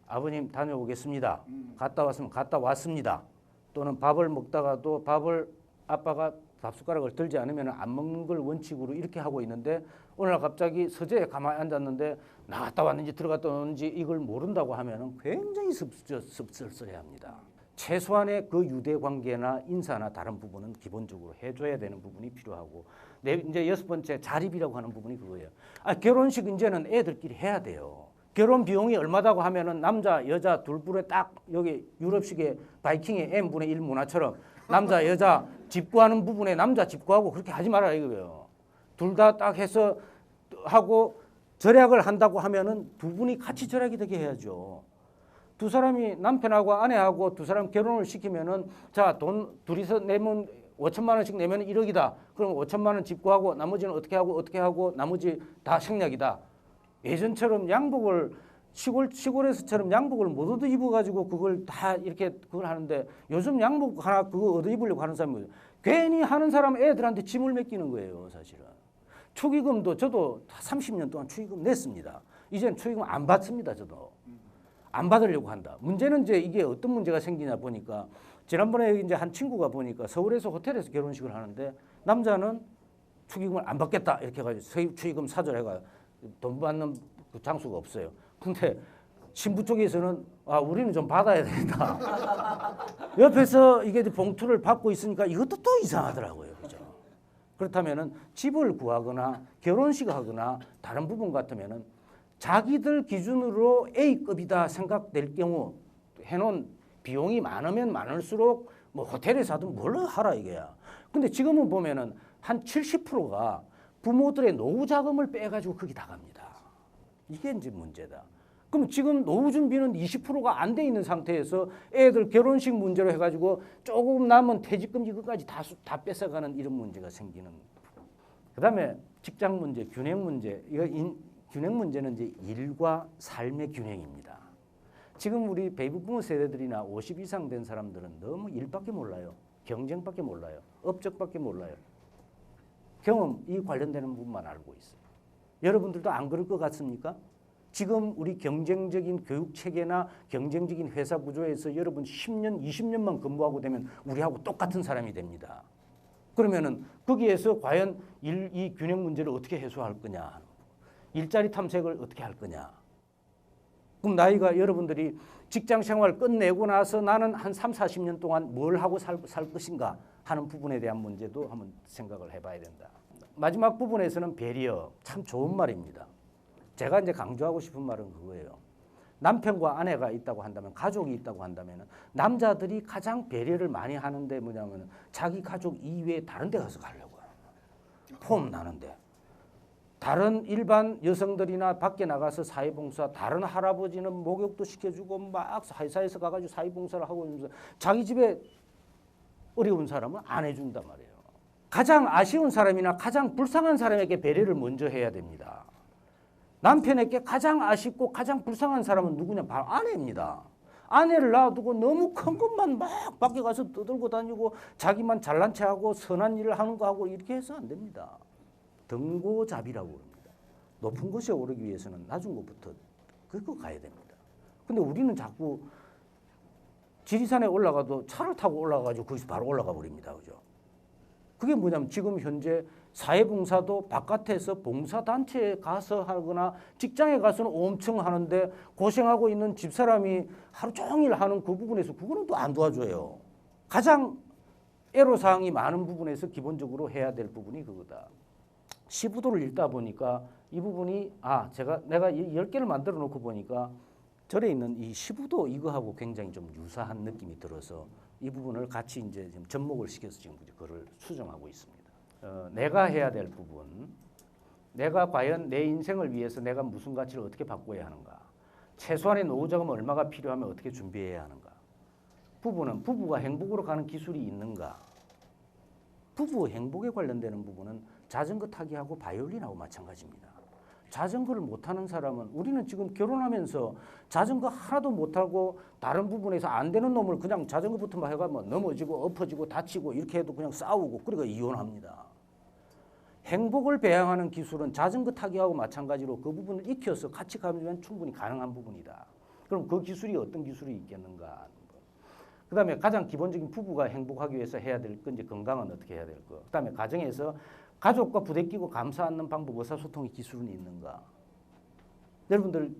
아버님 다녀오겠습니다. 갔다 왔으면 갔다 왔습니다. 또는 밥을 먹다가도 밥을 아빠가 밥 숟가락을 들지 않으면 안 먹는 걸 원칙으로 이렇게 하고 있는데 오늘 갑자기 서재에 가만히 앉았는데 나갔다 왔는지 들어갔다 왔는지 이걸 모른다고 하면 굉장히 씁쓸해합니다. 최소한의 그 유대 관계나 인사나 다른 부분은 기본적으로 해줘야 되는 부분이 필요하고 이제 여섯 번째 자립이라고 하는 부분이 그거예요. 결혼식 이제는 애들끼리 해야 돼요. 결혼 비용이 얼마다고 하면은 남자 여자 둘 분에 딱 여기 유럽식의 바이킹의 n분의 1 문화처럼 남자 여자 집 구하는 부분에 남자 집 구하고 그렇게 하지 말아라 이거예요. 둘 다 딱 해서 하고 절약을 한다고 하면은 두 분이 같이 절약이 되게 해야죠. 두 사람이 남편하고 아내하고 두 사람 결혼을 시키면은 자, 돈 둘이서 내면 5천만 원씩 내면 1억이다. 그럼 5천만 원 집 구하고 나머지는 어떻게 하고 나머지 다 생략이다. 예전처럼 양복을 시골에서처럼 양복을 못 얻어 입어가지고 그걸 다 이렇게 그걸 하는데 요즘 양복 하나 그거 얻어 입으려고 하는 사람이 괜히 하는 사람 애들한테 짐을 맡기는 거예요, 사실은. 축의금도 저도 30년 동안 축의금 냈습니다. 이제는 축의금 안 받습니다, 저도. 안 받으려고 한다. 문제는 이제 이게 어떤 문제가 생기냐 보니까 지난번에 이제 한 친구가 보니까 서울에서 호텔에서 결혼식을 하는데 남자는 축의금을 안 받겠다 이렇게 해가지고 축의금 사절해가 돈 받는 그 장소가 없어요. 근데 신부 쪽에서는 우리는 좀 받아야 된다. 옆에서 이게 봉투를 받고 있으니까 이것도 또 이상하더라고요. 그죠? 그렇다면은 집을 구하거나 결혼식 하거나 다른 부분 같으면은 자기들 기준으로 A급이다 생각될 경우 해놓은 비용이 많으면 많을수록 뭐 호텔에서 하든 뭘 하라 이게야. 근데 지금은 보면은 한 70%가 부모들의 노후 자금을 빼가지고 거기 다 갑니다. 이게 이제 문제다. 그럼 지금 노후 준비는 20%가 안 돼 있는 상태에서 애들 결혼식 문제로 해가지고 조금 남은 퇴직금 이거까지 다 뺏어가는 이런 문제가 생기는. 그다음에 직장 문제, 균형 문제. 이거 균형 문제는 이제 일과 삶의 균형입니다. 지금 우리 베이비 부모 세대들이나 50 이상 된 사람들은 너무 일밖에 몰라요. 경쟁밖에 몰라요. 업적밖에 몰라요. 경험, 이 관련되는 부분만 알고 있어요. 여러분들도 안 그럴 것 같습니까? 지금 우리 경쟁적인 교육 체계나 경쟁적인 회사 구조에서 여러분 10년, 20년만 근무하고 되면 우리하고 똑같은 사람이 됩니다. 그러면은 거기에서 과연 이 균형 문제를 어떻게 해소할 거냐? 일자리 탐색을 어떻게 할 거냐? 그럼 나이가 여러분들이 직장 생활 끝내고 나서 나는 한 3, 40년 동안 뭘 하고 살 것인가 하는 부분에 대한 문제도 한번 생각을 해봐야 된다. 마지막 부분에서는 배려, 참 좋은 말입니다. 제가 이제 강조하고 싶은 말은 그거예요. 남편과 아내가 있다고 한다면, 가족이 있다고 한다면 남자들이 가장 배려를 많이 하는데 뭐냐면 자기 가족 이외에 다른 데 가서 가려고 해요. 폼 나는데. 다른 일반 여성들이나 밖에 나가서 사회봉사, 다른 할아버지는 목욕도 시켜주고 막 회사에서 가가지고 사회봉사를 하고 있면서 자기 집에 어려운 사람은 안 해준단 말이에요. 가장 아쉬운 사람이나 가장 불쌍한 사람에게 배려를 먼저 해야 됩니다. 남편에게 가장 아쉽고 가장 불쌍한 사람은 누구냐? 바로 아내입니다. 아내를 놔두고 너무 큰 것만 막 밖에 가서 떠들고 다니고 자기만 잘난 체하고 선한 일을 하는 거 하고 이렇게 해서 안 됩니다. 등고잡이라고 합니다. 높은 곳에 오르기 위해서는 낮은 곳부터 그거 가야 됩니다. 근데 우리는 자꾸 지리산에 올라가도 차를 타고 올라가가지고 거기서 바로 올라가 버립니다. 그죠? 그게 뭐냐면 지금 현재 사회봉사도 바깥에서 봉사단체에 가서 하거나 직장에 가서는 엄청 하는데 고생하고 있는 집사람이 하루 종일 하는 그 부분에서 그거는 또 안 도와줘요. 가장 애로사항이 많은 부분에서 기본적으로 해야 될 부분이 그거다. 시부도를 읽다 보니까 이 부분이 내가 10개를 만들어 놓고 보니까 절에 있는 이 시부도 이거하고 굉장히 좀 유사한 느낌이 들어서 이 부분을 같이 이제 지금 접목을 시켜서 지금 그거를 수정하고 있습니다. 내가 해야 될 부분, 내가 과연 내 인생을 위해서 내가 무슨 가치를 어떻게 바꿔야 하는가, 최소한의 노후 자금 얼마가 필요하면 어떻게 준비해야 하는가, 부부는 부부가 행복으로 가는 기술이 있는가, 부부 행복에 관련되는 부분은 자전거 타기하고 바이올린하고 마찬가지입니다. 자전거를 못하는 사람은 우리는 지금 결혼하면서 자전거 하나도 못하고 다른 부분에서 안 되는 놈을 그냥 자전거부터만 해가면 넘어지고 엎어지고 다치고 이렇게 해도 그냥 싸우고 그러니까 이혼합니다. 행복을 배양하는 기술은 자전거 타기하고 마찬가지로 그 부분을 익혀서 같이 가면 충분히 가능한 부분이다. 그럼 그 기술이 어떤 기술이 있겠는가? 그 다음에 가장 기본적인 부부가 행복하기 위해서 해야 될 건 이제 건강은 어떻게 해야 될 거. 그 다음에 가정에서 가족과 부대끼고 감싸 안는 방법, 의사소통의 기술은 있는가? 여러분들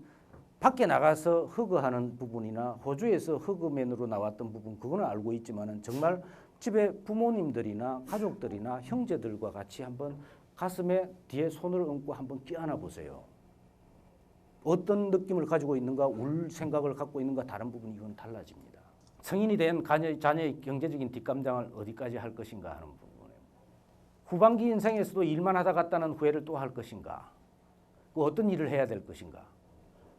밖에 나가서 허그하는 부분이나 호주에서 허그맨으로 나왔던 부분 그거는 알고 있지만은 정말 집에 부모님들이나 가족들이나 형제들과 같이 한번 가슴에 뒤에 손을 얹고 한번 껴안아 보세요. 어떤 느낌을 가지고 있는가, 울 생각을 갖고 있는가, 다른 부분이 이건 달라집니다. 성인이 된 자녀의 경제적인 뒷감당을 어디까지 할 것인가 하는 부분. 후반기 인생에서도 일만 하다 갔다는 후회를 또 할 것인가? 어떤 일을 해야 될 것인가?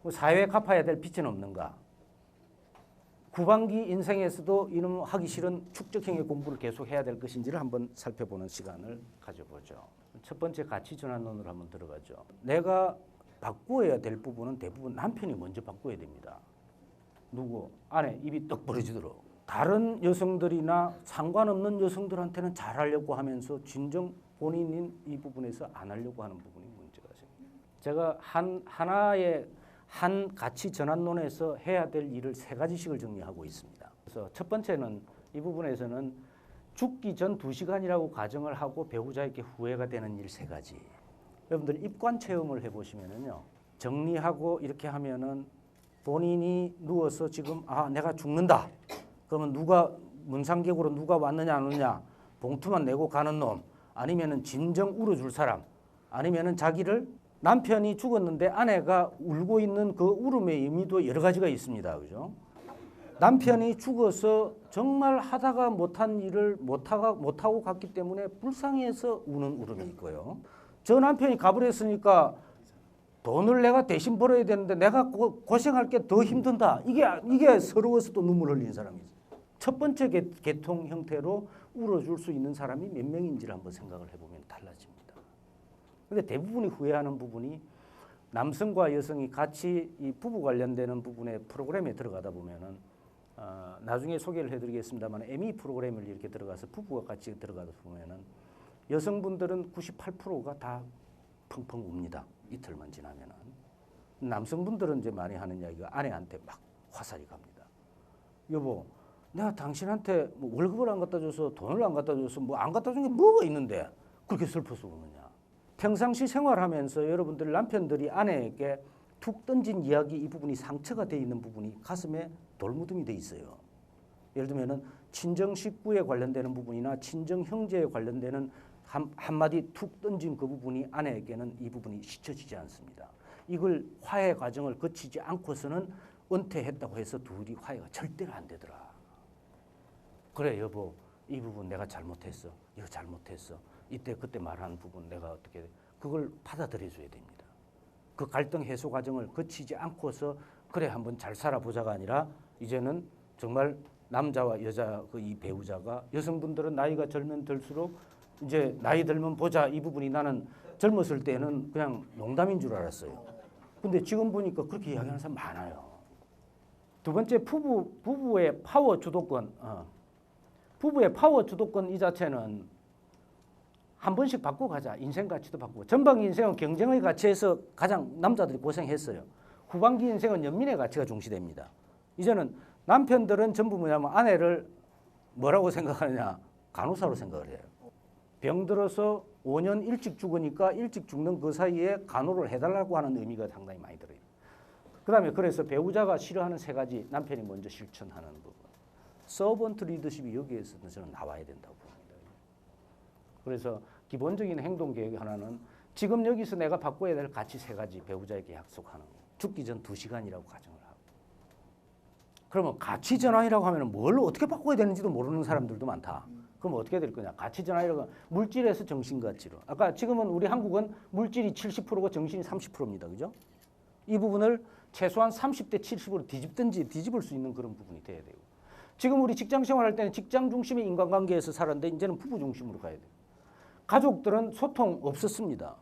사회에 갚아야 될 빚은 없는가? 후반기 인생에서도 이놈 하기 싫은 축적형의 공부를 계속 해야 될 것인지를 한번 살펴보는 시간을 가져보죠. 첫 번째 가치 전환론으로 한번 들어가죠. 내가 바꾸어야 될 부분은 대부분 남편이 먼저 바꿔야 됩니다. 누구? 아내 입이 떡 벌어지도록. 다른 여성들이나 상관없는 여성들한테는 잘하려고 하면서 진정 본인인 이 부분에서 안 하려고 하는 부분이 문제가 생깁니다. 제가 하나의 한 가치 전환론에서 해야 될 일을 3가지씩을 정리하고 있습니다. 그래서 첫 번째는 이 부분에서는 죽기 전 2시간이라고 가정을 하고 배우자에게 후회가 되는 일 3가지. 여러분들 입관 체험을 해보시면은요. 정리하고 이렇게 하면은 본인이 누워서 지금 내가 죽는다. 그러면 누가 문상객으로 누가 왔느냐 안 오느냐 봉투만 내고 가는 놈 아니면은 진정 울어줄 사람 아니면은 자기를 남편이 죽었는데 아내가 울고 있는 그 울음의 의미도 여러 가지가 있습니다. 그죠? 남편이 죽어서 정말 하다가 못한 일을 못하고 갔기 때문에 불쌍해서 우는 울음이 있고요. 저 남편이 가버렸으니까 돈을 내가 대신 벌어야 되는데 내가 고생할 게 더 힘든다. 이게 서러워서 또 눈물 흘리는 사람이 있어요. 첫 번째 계통 형태로 울어줄 수 있는 사람이 몇 명인지를 한번 생각을 해보면 달라집니다. 근데 대부분이 후회하는 부분이 남성과 여성이 같이 이 부부 관련되는 부분의 프로그램에 들어가다 보면은 나중에 소개를 해드리겠습니다만 ME 프로그램을 이렇게 들어가서 부부가 같이 들어가다 보면은 여성분들은 98%가 다 펑펑 웁니다. 이틀만 지나면은. 남성분들은 이제 많이 하는 이야기가 아내한테 막 화살이 갑니다. 여보, 내가 당신한테 뭐 월급을 안 갖다 줘서 돈을 안 갖다 줘서 뭐 안 갖다 준 게 뭐가 있는데 그렇게 슬퍼서 우느냐. 평상시 생활하면서 여러분들 남편들이 아내에게 툭 던진 이야기 이 부분이 상처가 돼 있는 부분이 가슴에 돌무덤이 돼 있어요. 예를 들면은 친정 식구에 관련되는 부분이나 친정 형제에 관련되는 한마디 툭 던진 그 부분이 아내에게는 이 부분이 잊혀지지 않습니다. 이걸 화해 과정을 거치지 않고서는 은퇴했다고 해서 둘이 화해가 절대로 안 되더라. 그래 여보, 이 부분 내가 잘못했어. 이거 잘못했어. 이때 그때 말한 부분 내가 어떻게 그걸 받아들여 줘야 됩니다. 그 갈등 해소 과정을 거치지 않고서 그래 한번 잘 살아보자가 아니라 이제는 정말 남자와 여자 그 이 배우자가 여성분들은 나이가 들면 들수록 이제 나이 들면 보자 이 부분이 나는 젊었을 때는 그냥 농담인 줄 알았어요. 근데 지금 보니까 그렇게 이야기하는 사람 많아요. 두 번째 부부의 파워 주도권. 부부의 파워 주도권 이 자체는 한 번씩 바꾸고 가자. 인생 가치도 바꾸고. 전반기 인생은 경쟁의 가치에서 가장 남자들이 고생했어요. 후반기 인생은 연민의 가치가 중시됩니다. 이제는 남편들은 전부 뭐냐면 아내를 뭐라고 생각하느냐. 간호사로 생각을 해요. 병들어서 5년 일찍 죽으니까 일찍 죽는 그 사이에 간호를 해달라고 하는 의미가 상당히 많이 들어요. 그 다음에 그래서 배우자가 싫어하는 세 가지 남편이 먼저 실천하는 부분. 서번트 리더십이 여기에서는 저는 나와야 된다고 봅니다. 그래서 기본적인 행동 계획 하나는 지금 여기서 내가 바꿔야 될 가치 세 가지 배우자에게 약속하는 거. 죽기 전 2시간이라고 가정을 하고. 그러면 가치 전환이라고 하면 뭘 어떻게 바꿔야 되는지도 모르는 사람들도 많다. 그럼 어떻게 될 거냐? 가치 전환이라고 하면 물질에서 정신 가치로. 아까 지금은 우리 한국은 물질이 70%고 정신이 30%입니다. 그죠? 이 부분을 최소한 30대 70으로 뒤집을 수 있는 그런 부분이 돼야 되고. 지금 우리 직장 생활할 때는 직장 중심의 인간관계에서 살았는데 이제는 부부 중심으로 가야 돼요. 가족들은 소통 없었습니다.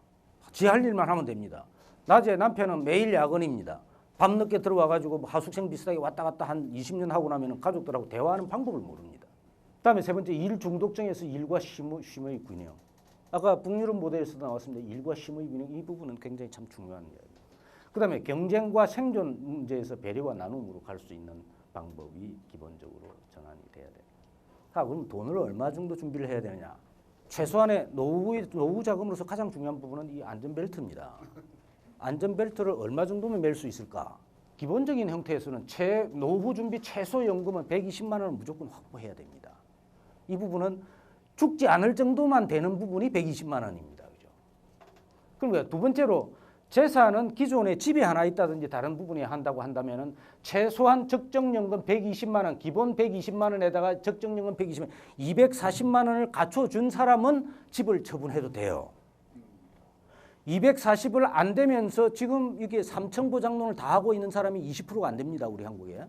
지 할 일만 하면 됩니다. 낮에 남편은 매일 야근입니다. 밤늦게 들어와가지고 하숙생 비슷하게 왔다 갔다 한 20년 하고 나면 가족들하고 대화하는 방법을 모릅니다. 그다음에 세 번째 일 중독증에서 일과 쉼의 균형. 아까 북유럽 모델에서도 나왔습니다. 일과 쉼의 균형 이 부분은 굉장히 참 중요한 이야기예요. 그다음에 경쟁과 생존 문제에서 배려와 나눔으로 갈 수 있는 방법이 기본적으로 전환이 돼야 돼요. 그럼 돈을 얼마 정도 준비를 해야 되느냐? 최소한의 노후 자금으로서 가장 중요한 부분은 이 안전벨트입니다. 안전벨트를 얼마 정도면 맬 수 있을까? 기본적인 형태에서는 노후 준비 최소 연금은 120만 원을 무조건 확보해야 됩니다. 이 부분은 죽지 않을 정도만 되는 부분이 120만 원입니다. 그죠? 그럼 두 번째로 재산은 기존에 집이 하나 있다든지 다른 부분이 한다고 한다면은 최소한 적정연금 120만 원, 기본 120만 원에다가 적정연금 120만 원, 240만 원을 갖춰준 사람은 집을 처분해도 돼요. 240을 안 되면서 지금 이게 3층 보장론을 다 하고 있는 사람이 20%가 안 됩니다. 우리 한국에.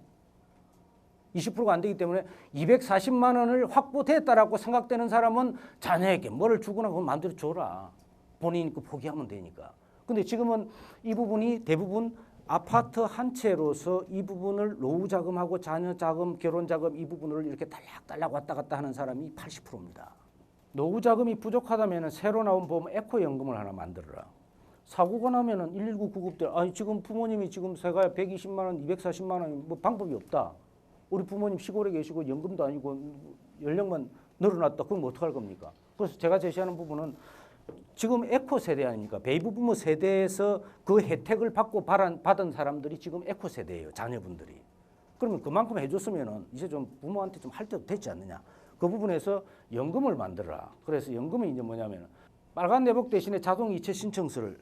20%가 안 되기 때문에 240만 원을 확보됐다라고 생각되는 사람은 자녀에게 뭐를 주거나 그건 마음대로 줘라. 본인이 포기하면 되니까. 근데 지금은 이 부분이 대부분 아파트 한 채로서 이 부분을 노후 자금하고 자녀 자금, 결혼 자금 이 부분을 이렇게 딸락딸락 왔다 갔다 하는 사람이 80%입니다. 노후 자금이 부족하다면 새로 나온 보험 에코 연금을 하나 만들어라. 사고가 나면은 119 구급대 아니 지금 부모님이 지금 세가 120만 원, 240만 원 뭐 방법이 없다. 우리 부모님 시골에 계시고 연금도 아니고 연령만 늘어났다. 그럼 어떡할 겁니까? 그래서 제가 제시하는 부분은 지금 에코 세대 아닙니까? 베이비 부모 세대에서 그 혜택을 받고 받은 사람들이 지금 에코 세대예요. 자녀분들이. 그러면 그만큼 해줬으면은 이제 좀 부모한테 좀 할 때도 됐지 않느냐. 그 부분에서 연금을 만들어라. 그래서 연금이 이제 뭐냐면 빨간 내복 대신에 자동 이체 신청서를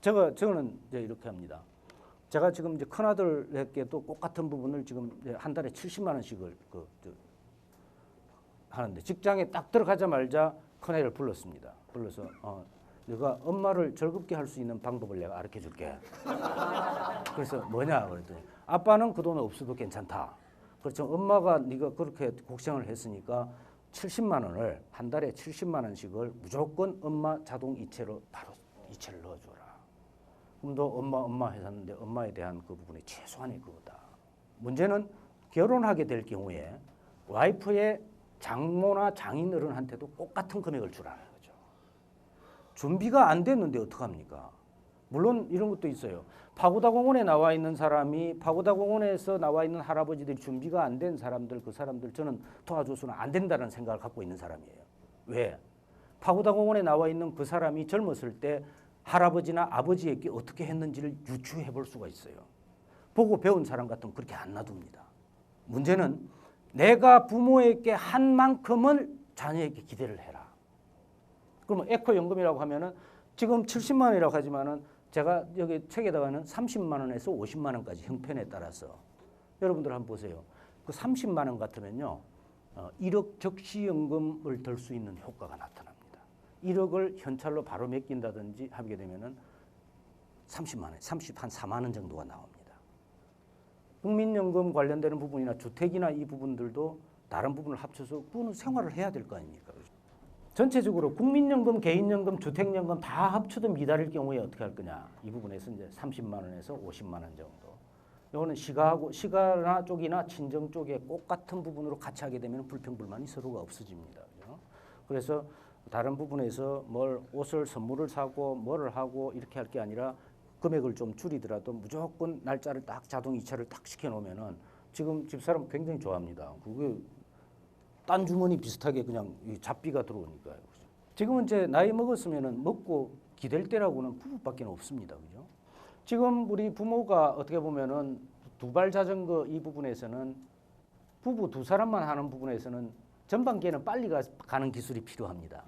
저는 이제 이렇게 합니다. 제가 지금 이제 큰아들에게 또 똑같은 부분을 지금 한 달에 70만 원씩을 하는데 직장에 딱 들어가자마자 큰애를 불렀습니다. 불러서 내가 엄마를 즐겁게 할 수 있는 방법을 내가 가르쳐 줄게. 그래서 뭐냐 그랬더니 아빠는 그 돈 없어도 괜찮다. 그렇죠. 엄마가 네가 그렇게 고생을 했으니까 70만 원을 한 달에 70만 원씩을 무조건 엄마 자동 이체로 바로 이체를 넣어줘라. 그럼 너 엄마 해놨는데 엄마에 대한 그 부분이 최소한의 그거다. 문제는 결혼하게 될 경우에 와이프의 장모나 장인어른한테도 똑같은 금액을 주라는 거죠. 준비가 안 됐는데 어떡합니까? 물론 이런 것도 있어요. 파고다 공원에 나와 있는 사람이 파고다 공원에서 나와 있는 할아버지들이 준비가 안 된 사람들, 그 사람들 저는 도와줘서는 안 된다는 생각을 갖고 있는 사람이에요. 왜? 파고다 공원에 나와 있는 그 사람이 젊었을 때 할아버지나 아버지에게 어떻게 했는지를 유추해 볼 수가 있어요. 보고 배운 사람 같으면 그렇게 안 놔둡니다. 문제는 내가 부모에게 한 만큼을 자녀에게 기대를 해라. 그러면 에코연금이라고 하면은 지금 70만 원이라고 하지만은 제가 여기 책에다가는 30만 원에서 50만 원까지 형편에 따라서 여러분들 한번 보세요. 그 30만 원 같으면요. 1억 적시연금을 들 수 있는 효과가 나타납니다. 1억을 현찰로 바로 맡긴다든지 하게 되면은 30만 원, 한 4만 원 정도가 나옵니다. 국민연금 관련되는 부분이나 주택이나 이 부분들도 다른 부분을 합쳐서 그거는 생활을 해야 될 거 아닙니까? 전체적으로 국민연금, 개인연금, 주택연금 다 합쳐도 미달일 경우에 어떻게 할 거냐? 이 부분에서 이제 30만 원에서 50만 원 정도. 이거는 시가나 쪽이나 친정 쪽에 꼭 같은 부분으로 같이 하게 되면 불평불만이 서로가 없어집니다. 그죠? 그래서 다른 부분에서 옷을 선물을 사고 뭐를 하고 이렇게 할 게 아니라 금액을 좀 줄이더라도 무조건 날짜를 딱 자동 이체를 딱 시켜놓으면은 지금 집사람 굉장히 좋아합니다. 그게 딴 주머니 비슷하게 그냥 잡비가 들어오니까요. 지금은 이제 나이 먹었으면은 먹고 기댈 때라고는 부부밖에 없습니다. 그죠? 지금 우리 부모가 어떻게 보면은 두발 자전거 이 부분에서는 부부 두 사람만 하는 부분에서는 전반기에는 빨리 가는 기술이 필요합니다.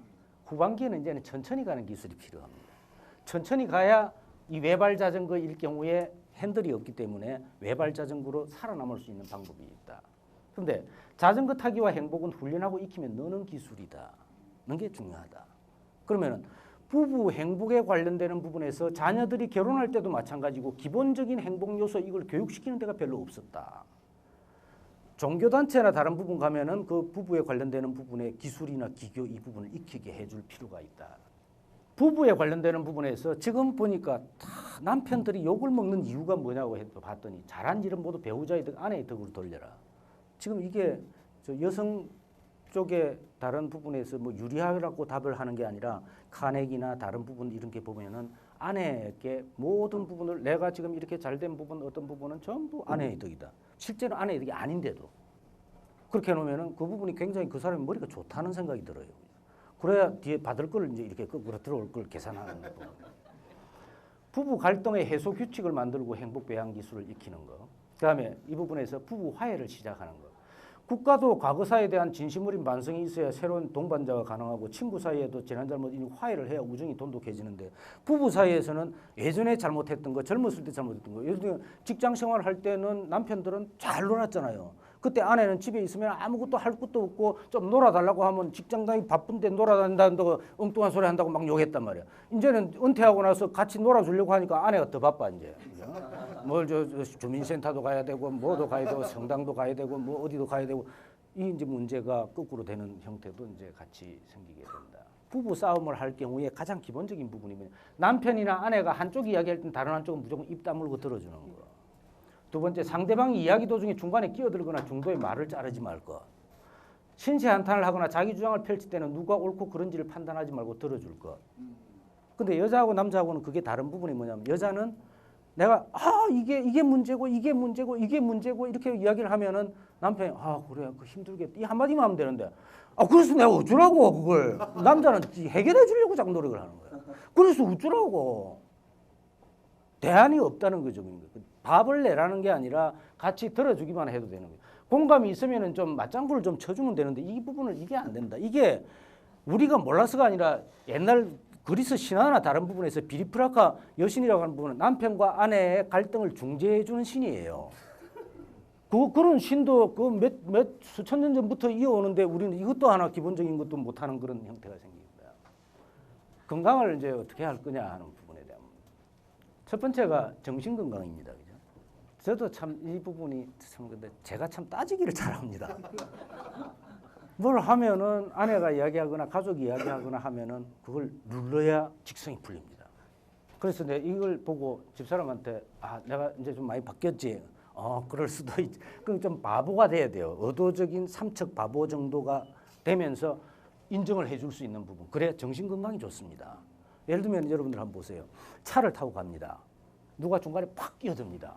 후반기에는 이제는 천천히 가는 기술이 필요합니다. 천천히 가야 이 외발 자전거일 경우에 핸들이 없기 때문에 외발 자전거로 살아남을 수 있는 방법이 있다. 그런데 자전거 타기와 행복은 훈련하고 익히면 느는 기술이다. 는 게 중요하다. 그러면은 부부 행복에 관련되는 부분에서 자녀들이 결혼할 때도 마찬가지고 기본적인 행복 요소 이걸 교육시키는 데가 별로 없었다. 종교단체나 다른 부분 가면은 그 부부에 관련되는 부분의 기술이나 기교 이 부분을 익히게 해줄 필요가 있다. 부부에 관련되는 부분에서 지금 보니까 다 남편들이 욕을 먹는 이유가 뭐냐고 봤더니 잘한 일은 모두 배우자의 덕, 아내의 덕으로 돌려라. 지금 이게 여성 쪽에 다른 부분에서 뭐 유리하라고 답을 하는 게 아니라 카네기나 다른 부분 이런 게 보면은 아내에게 모든 부분을 내가 지금 이렇게 잘된 부분 어떤 부분은 전부 아내의 덕이다. 실제로 아내의 덕이 아닌데도 그렇게 해놓으면은 그 부분이 굉장히 그 사람이 머리가 좋다는 생각이 들어요. 그래야 뒤에 받을 걸 이제 이렇게 거꾸로 들어올 걸 계산하는 거. 부부 갈등의 해소 규칙을 만들고 행복 배양 기술을 익히는 거. 그다음에 이 부분에서 부부 화해를 시작하는 거. 국가도 과거사에 대한 진심 어린 반성이 있어야 새로운 동반자가 가능하고 친구 사이에도 지난 잘못 화해를 해야 우정이 돈독해지는데 부부 사이에서는 예전에 잘못했던 거 젊었을 때 잘못했던 거 예를 들면 직장 생활할 때는 남편들은 잘 놀았잖아요. 그때 아내는 집에 있으면 아무것도 할 것도 없고 좀 놀아달라고 하면 직장 다니기 바쁜데 놀아다닌다고 엉뚱한 소리 한다고 막 욕했단 말이야. 이제는 은퇴하고 나서 같이 놀아주려고 하니까 아내가 더 바빠 이제. 뭘 주민센터도 가야 되고 뭐도 가야 되고 성당도 가야 되고 뭐 어디도 가야 되고 이 이제 문제가 거꾸로 되는 형태도 이제 같이 생기게 된다. 부부 싸움을 할 경우에 가장 기본적인 부분이 뭐냐? 남편이나 아내가 한쪽 이야기할 땐 다른 한쪽은 무조건 입 다물고 들어주는 거. 두 번째, 상대방이 이야기 도중에 중간에 끼어들거나 중도에 말을 자르지 말 것. 신세 한탄을 하거나 자기 주장을 펼칠 때는 누가 옳고 그른지를 판단하지 말고 들어줄 것. 근데 여자하고 남자하고는 그게 다른 부분이 뭐냐면 여자는 내가 이게 문제고 이게 문제고 이게 문제고 이렇게 이야기를 하면은 남편이 그래 그 힘들겠다 이 한마디만 하면 되는데 그래서 내가 어쩌라고 그걸 남자는 해결해 주려고 자꾸 노력을 하는 거야. 그래서 어쩌라고 대안이 없다는 거죠. 밥을 내라는 게 아니라 같이 들어주기만 해도 되는 거예요. 공감이 있으면은 좀 맞장구를 좀 쳐주면 되는데 이 부분을 이게 안 된다. 이게 우리가 몰라서가 아니라 옛날 그리스 신화나 다른 부분에서 비리프라카 여신이라고 하는 부분은 남편과 아내의 갈등을 중재해주는 신이에요. 그런 신도 몇 수천 년 전부터 이어오는데 우리는 이것도 하나 기본적인 것도 못하는 그런 형태가 생깁니다. 건강을 이제 어떻게 할 거냐 하는 부분에 대한 첫 번째가 정신 건강입니다. 그죠? 저도 참 이 부분이 참 근데 제가 참 따지기를 잘합니다. 뭘 하면은 아내가 이야기하거나 가족이 이야기하거나 하면은 그걸 눌러야 직성이 풀립니다. 그래서 내가 이걸 보고 집사람한테 내가 이제 좀 많이 바뀌었지. 그럴 수도 있지. 그럼 좀 바보가 돼야 돼요. 의도적인 삼척 바보 정도가 되면서 인정을 해줄 수 있는 부분. 그래 정신 건강이 좋습니다. 예를 들면 여러분들 한번 보세요. 차를 타고 갑니다. 누가 중간에 팍 끼어듭니다.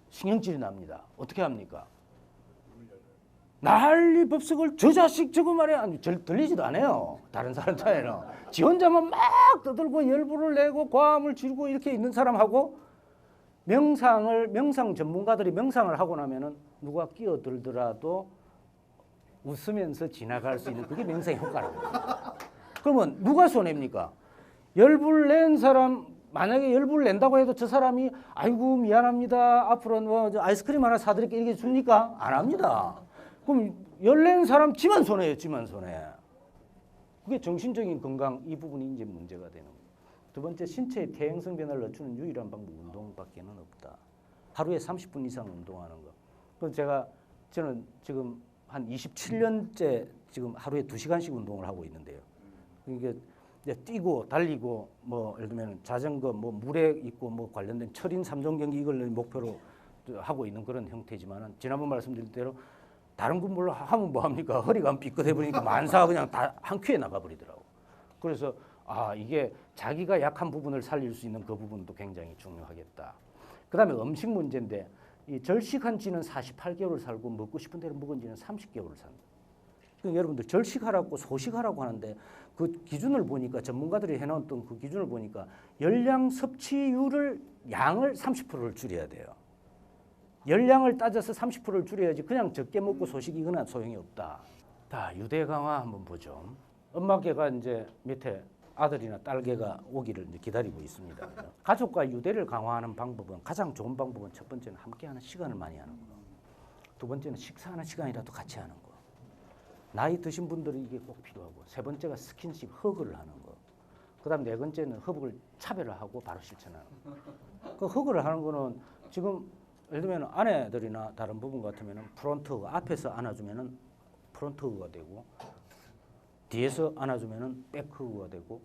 신경질이 납니다. 어떻게 합니까? 난리 법석을 저 자식 저거 말이야. 들리지도 않아요. 다른 사람 차에는. 지 혼자만 막 떠들고 열불을 내고 과음을 지르고 이렇게 있는 사람하고 명상 전문가들이 명상을 하고 나면은 누가 끼어들더라도 웃으면서 지나갈 수 있는 그게 명상의 효과라고. 그러면 누가 손해입니까? 열불 낸 사람, 만약에 열불 낸다고 해도 저 사람이 아이고 미안합니다. 앞으로는 아이스크림 하나 사드릴게 이렇게 줍니까? 안 합니다. 그럼 열낸 사람 지만 손해예요. 지만 손해. 그게 정신적인 건강 이 부분이 이제 문제가 되는 거예요. 두 번째, 신체의 퇴행성 변화를 늦추는 유일한 방법 운동밖에는 없다. 하루에 30분 이상 운동하는 거. 그래서 저는 지금 한 27년째 지금 하루에 2시간씩 운동을 하고 있는데요. 이게 이제 뛰고 달리고 뭐 예를 들면 자전거 뭐 물에 있고 뭐 관련된 철인 3종 경기 이걸 목표로 하고 있는 그런 형태지만은 지난번 말씀드린 대로 다른 근무를 하면 뭐 합니까? 허리가 삐끗해 버리니까 만사가 그냥 다 한 큐에 나가 버리더라고. 그래서 이게 자기가 약한 부분을 살릴 수 있는 그 부분도 굉장히 중요하겠다. 그다음에 음식 문제인데 이 절식한 지는 48개월 살고 먹고 싶은 대로 먹은 지는 30개월 산다. 그러니까 여러분들 절식하라고 소식하라고 하는데 그 기준을 보니까 전문가들이 해놓은 그 기준을 보니까 열량 섭취율을 양을 30%를 줄여야 돼요. 열량을 따져서 30%를 줄여야지 그냥 적게 먹고 소식이거나 소용이 없다. 자, 유대 강화 한번 보죠. 엄마께가 이제 밑에 아들이나 딸개가 오기를 이제 기다리고 있습니다. 가족과 유대를 강화하는 방법은 가장 좋은 방법은 첫 번째는 함께하는 시간을 많이 하는 거. 두 번째는 식사하는 시간이라도 같이 하는 거. 나이 드신 분들은 이게 꼭 필요하고 세 번째가 스킨십, 허그를 하는 거. 그다음 네 번째는 허그를 차별화하고 바로 실천하는 거. 그 허그를 하는 거는 지금 예를 들면 아내들이나 다른 부분 같으면 프론트 허그, 앞에서 안아주면은 프론트 허그가 되고 뒤에서 안아주면은 백 허그가 되고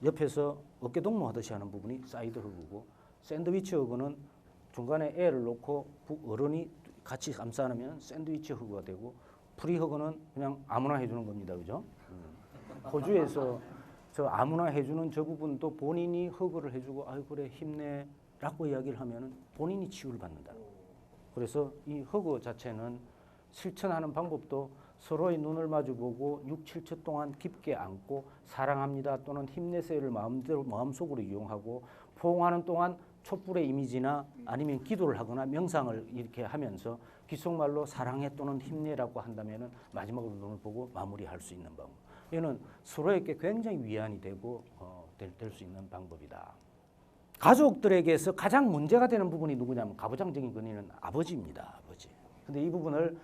옆에서 어깨 동무하듯이 하는 부분이 사이드 허그고 샌드위치 허그는 중간에 애를 놓고 어른이 같이 감싸 안으면 샌드위치 허그가 되고 프리 허그는 그냥 아무나 해주는 겁니다, 그죠? 호주에서 저 아무나 해주는 저 부분도 본인이 허그를 해주고 아유 그래 힘내라고 이야기를 하면은 본인이 치유를 받는다. 그래서 이 허그 자체는 실천하는 방법도 서로의 눈을 마주보고 6, 7초 동안 깊게 안고 사랑합니다 또는 힘내세요를 마음속으로 이용하고 포옹하는 동안 촛불의 이미지나 아니면 기도를 하거나 명상을 이렇게 하면서 귓속말로 사랑해 또는 힘내라고 한다면은 마지막으로 눈을 보고 마무리할 수 있는 방법. 이는 서로에게 굉장히 위안이 되고 될 수 있는 방법이다. 가족들에게서 가장 문제가 되는 부분이 누구냐면 가부장적인 근위는 아버지입니다. 아버지. 근데 이 부분을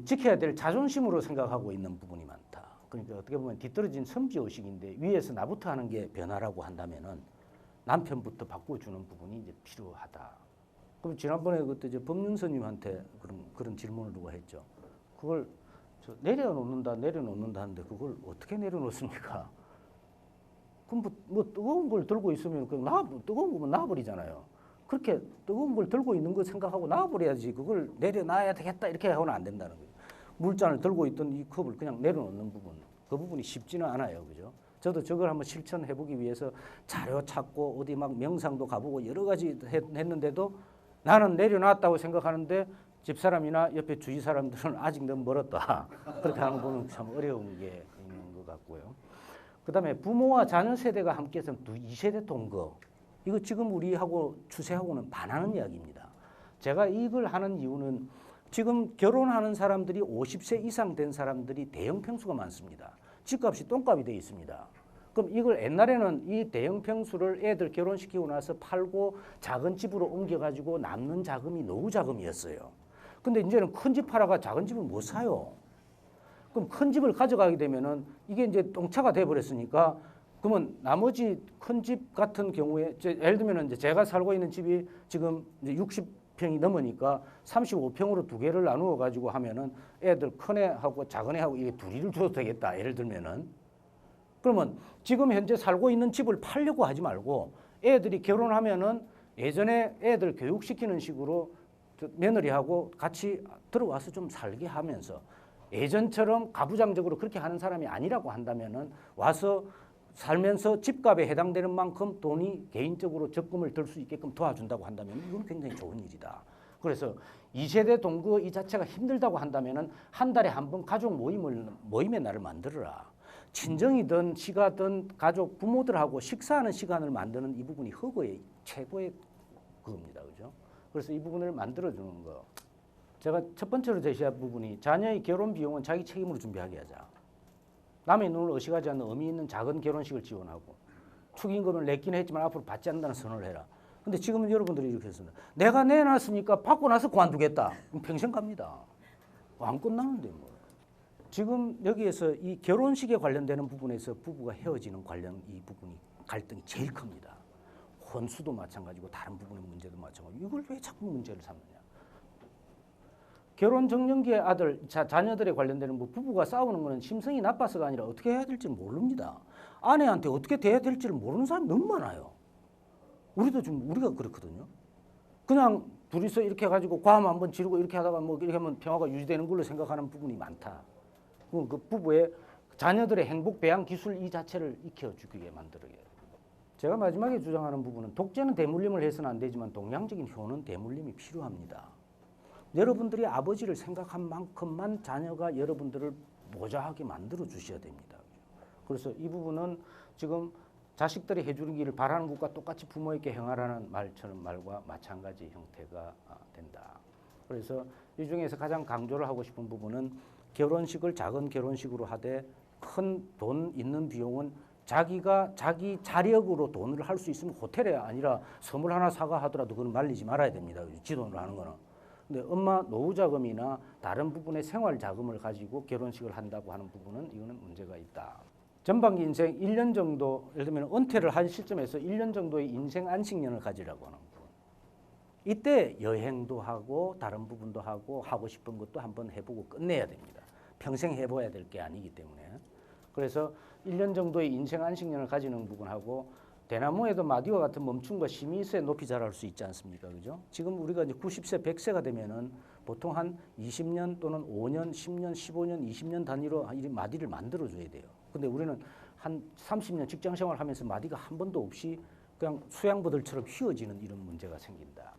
지켜야 될 자존심으로 생각하고 있는 부분이 많다. 그러니까 어떻게 보면 뒤떨어진 선비의식인데 위에서 나부터 하는 게 변화라고 한다면은 남편부터 바꿔주는 부분이 이제 필요하다. 그럼 지난번에 그때 이제 법륜스님한테 그런 질문을 누가 했죠. 그걸 내려놓는다 하는데 그걸 어떻게 내려놓습니까? 그럼 뭐 뜨거운 걸 들고 있으면 뜨거운 거면 놔버리잖아요. 그렇게 뜨거운 걸 들고 있는 거 생각하고 놔버려야지 그걸 내려놔야 되겠다 이렇게 하고는 안 된다는 거예요. 물잔을 들고 있던 이 컵을 그냥 내려놓는 부분, 그 부분이 쉽지는 않아요, 그죠? 저도 저걸 한번 실천해보기 위해서 자료 찾고 어디 막 명상도 가보고 여러 가지 했는데도 나는 내려놨다고 생각하는데 집사람이나 옆에 주위 사람들은 아직 너무 멀었다. 그렇게 하는 거 보면 참 어려운 게 있는 것 같고요. 그 다음에 부모와 자녀 세대가 함께해서 2세대 동거. 이거 지금 우리하고 추세하고는 반하는 이야기입니다. 제가 이걸 하는 이유는 지금 결혼하는 사람들이 50세 이상 된 사람들이 대형 평수가 많습니다. 집값이 똥값이 돼 있습니다. 그럼 이걸 옛날에는 이 대형 평수를 애들 결혼시키고 나서 팔고 작은 집으로 옮겨가지고 남는 자금이 노후 자금이었어요. 근데 이제는 큰 집 팔아가 작은 집을 못 사요. 그럼 큰 집을 가져가게 되면은 이게 이제 똥차가 돼버렸으니까 그러면 나머지 큰 집 같은 경우에 예를 들면 이제 제가 살고 있는 집이 지금 이제 60평이 넘으니까 35평으로 두 개를 나누어 가지고 하면은 애들 큰 애하고 작은 애하고 이게 둘이를 줘도 되겠다. 예를 들면은 그러면 지금 현재 살고 있는 집을 팔려고 하지 말고 애들이 결혼하면은 예전에 애들 교육시키는 식으로 며느리하고 같이 들어와서 좀 살게 하면서 예전처럼 가부장적으로 그렇게 하는 사람이 아니라고 한다면은 와서 살면서 집값에 해당되는 만큼 돈이 개인적으로 적금을 들 수 있게끔 도와준다고 한다면 이건 굉장히 좋은 일이다. 그래서 2세대 동거 이 자체가 힘들다고 한다면은 한 달에 한 번 가족 모임의 날을 만들어라. 친정이든 시가든 가족 부모들하고 식사하는 시간을 만드는 이 부분이 허거의 최고의 그겁니다. 그죠? 그래서 이 부분을 만들어주는 거. 제가 첫 번째로 제시한 부분이 자녀의 결혼 비용은 자기 책임으로 준비하게 하자. 남의 눈을 의식하지 않는 의미 있는 작은 결혼식을 지원하고 축의금을 냈긴 했지만 앞으로 받지 않는다는 선언을 해라. 근데 지금은 여러분들이 이렇게 했습니다. 내가 내놨으니까 받고 나서 그만두겠다. 그럼 평생 갑니다. 안 끝나는데 뭐. 지금 여기에서 이 결혼식에 관련되는 부분에서 부부가 헤어지는 관련 이 부분이 갈등이 제일 큽니다. 혼수도 마찬가지고 다른 부분의 문제도 마찬가지고 이걸 왜 자꾸 문제를 삼느냐. 결혼 정년기의 아들, 자녀들에 관련되는 뭐 부부가 싸우는 것은 심성이 나빠서가 아니라 어떻게 해야 될지 모릅니다. 아내한테 어떻게 대해야 될지를 모르는 사람이 너무 많아요. 우리도 좀 우리가 그렇거든요. 그냥 둘이서 이렇게 해가지고 과음 한번 지르고 이렇게 하다가 뭐 이렇게 하면 평화가 유지되는 걸로 생각하는 부분이 많다. 그 부부의 자녀들의 행복 배양 기술 이 자체를 익혀주기에 만들어야 돼요. 제가 마지막에 주장하는 부분은 독재는 대물림을 해서는 안 되지만 동양적인 효는 대물림이 필요합니다. 여러분들이 아버지를 생각한 만큼만 자녀가 여러분들을 모자하게 만들어 주셔야 됩니다. 그래서 이 부분은 지금 자식들이 해주는 일을 바라는 것과 똑같이 부모에게 행하라는 말과 마찬가지 형태가 된다. 그래서 이 중에서 가장 강조를 하고 싶은 부분은 결혼식을 작은 결혼식으로 하되 큰 돈 있는 비용은 자기가 자기 자력으로 돈을 할 수 있으면 호텔에 아니라 선물 하나 사가 하더라도 그건 말리지 말아야 됩니다. 지 돈으로 하는 거는. 근데 엄마 노후 자금이나 다른 부분의 생활 자금을 가지고 결혼식을 한다고 하는 부분은 이거는 문제가 있다. 전반기 인생 1년 정도 예를 들면 은퇴를 한 시점에서 1년 정도의 인생 안식년을 가지라고 하는 부분. 이때 여행도 하고 다른 부분도 하고 싶은 것도 한번 해보고 끝내야 됩니다. 평생 해봐야 될 게 아니기 때문에. 그래서 1년 정도의 인생 안식년을 가지는 부분하고 대나무에도 마디와 같은 멈춤과 쉼이 있어야 높이 자랄 수 있지 않습니까? 그죠? 지금 우리가 이제 90세, 100세가 되면은 보통 한 20년 또는 5년, 10년, 15년, 20년 단위로 마디를 만들어줘야 돼요. 근데 우리는 한 30년 직장 생활 하면서 마디가 한 번도 없이 그냥 수양부들처럼 휘어지는 이런 문제가 생긴다.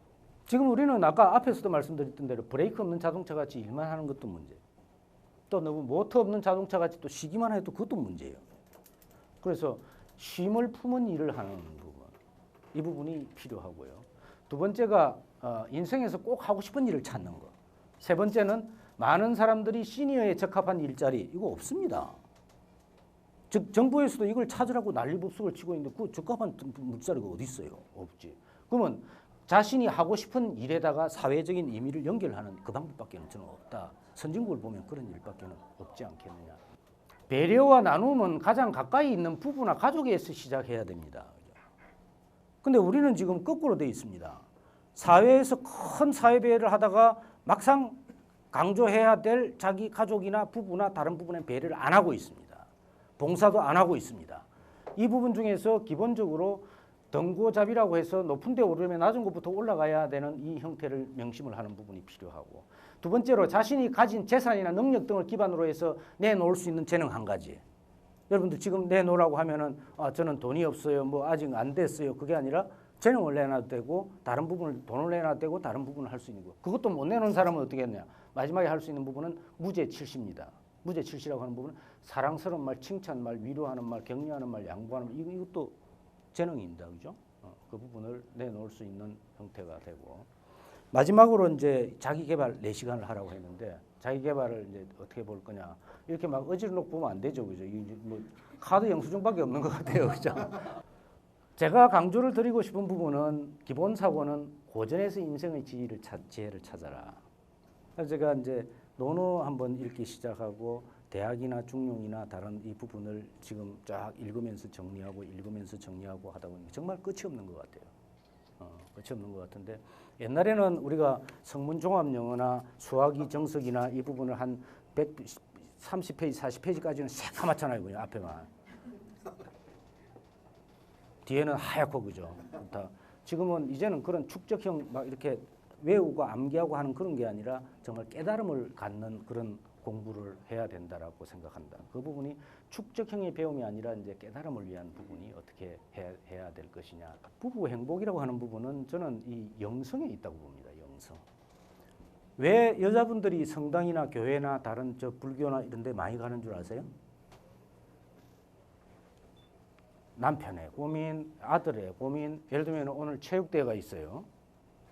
지금 우리는 아까 앞에서도 말씀드렸던 대로 브레이크 없는 자동차 같이 일만 하는 것도 문제. 또 너무 모터 없는 자동차 같이 또 쉬기만 해도 그것도 문제예요. 그래서 쉼을 품은 일을 하는 부분, 이 부분이 필요하고요. 두 번째가 인생에서 꼭 하고 싶은 일을 찾는 것. 세 번째는 많은 사람들이 시니어에 적합한 일자리, 이거 없습니다. 즉 정부에서도 이걸 찾으라고 난리법석을 치고 있는데 그 적합한 일자리가 어디 있어요? 없지. 그러면 자신이 하고 싶은 일에다가 사회적인 의미를 연결하는 그 방법밖에는 저는 없다. 선진국을 보면 그런 일밖에는 없지 않겠느냐. 배려와 나눔은 가장 가까이 있는 부부나 가족에서 시작해야 됩니다. 근데 우리는 지금 거꾸로 되어 있습니다. 사회에서 큰 사회배려를 하다가 막상 강조해야 될 자기 가족이나 부부나 다른 부분에 배려를 안 하고 있습니다. 봉사도 안 하고 있습니다. 이 부분 중에서 기본적으로 등고잡이라고 해서 높은 데 오르려면 낮은 곳부터 올라가야 되는 이 형태를 명심을 하는 부분이 필요하고, 두 번째로 자신이 가진 재산이나 능력 등을 기반으로 해서 내놓을 수 있는 재능 한 가지. 여러분들 지금 내놓으라고 하면은 저는 돈이 없어요, 뭐 아직 안 됐어요. 그게 아니라 재능을 내놔도 되고 다른 부분을 돈을 내놔도 되고 다른 부분을 할 수 있는 거. 그것도 못 내놓은 사람은 어떻게 했냐. 마지막에 할 수 있는 부분은 무죄칠시입니다. 무죄칠시라고 하는 부분은 사랑스러운 말, 칭찬 말, 위로하는 말, 격려하는 말, 양보하는 말, 이것도 재능입니다. 그죠? 그 부분을 내놓을 수 있는 형태가 되고, 마지막으로 이제 자기 개발 4시간을 하라고 했는데 자기 개발을 이제 어떻게 볼 거냐. 이렇게 막 어지러 놓고 보면 안 되죠. 그죠? 뭐 카드 영수증밖에 없는 것 같아요. 그죠? 제가 강조를 드리고 싶은 부분은 기본 사고는 고전에서 인생의 지혜를 찾아라. 그래서 제가 이제 논어 한번 읽기 시작하고 대학이나 중용이나 다른 이 부분을 지금 쫙 읽으면서 정리하고 하다 보니 정말 끝이 없는 것 같아요. 끝이 없는 것 같은데, 옛날에는 우리가 성문종합영어나 수학이 정석이나 이 부분을 한 130페이지, 40페이지까지는 새까맣잖아요. 그냥 앞에만. 뒤에는 하얗고 그죠. 다 지금은 이제는 그런 축적형 막 이렇게 외우고 암기하고 하는 그런 게 아니라 정말 깨달음을 갖는 그런 공부를 해야 된다라고 생각한다. 그 부분이 축적형의 배움이 아니라 이제 깨달음을 위한 부분이 어떻게 해야 될 것이냐. 부부 행복이라고 하는 부분은 저는 이 영성에 있다고 봅니다. 영성. 왜 여자분들이 성당이나 교회나 다른 저 불교나 이런 데 많이 가는 줄 아세요? 남편의 고민, 아들의 고민. 예를 들면 오늘 체육대회가 있어요.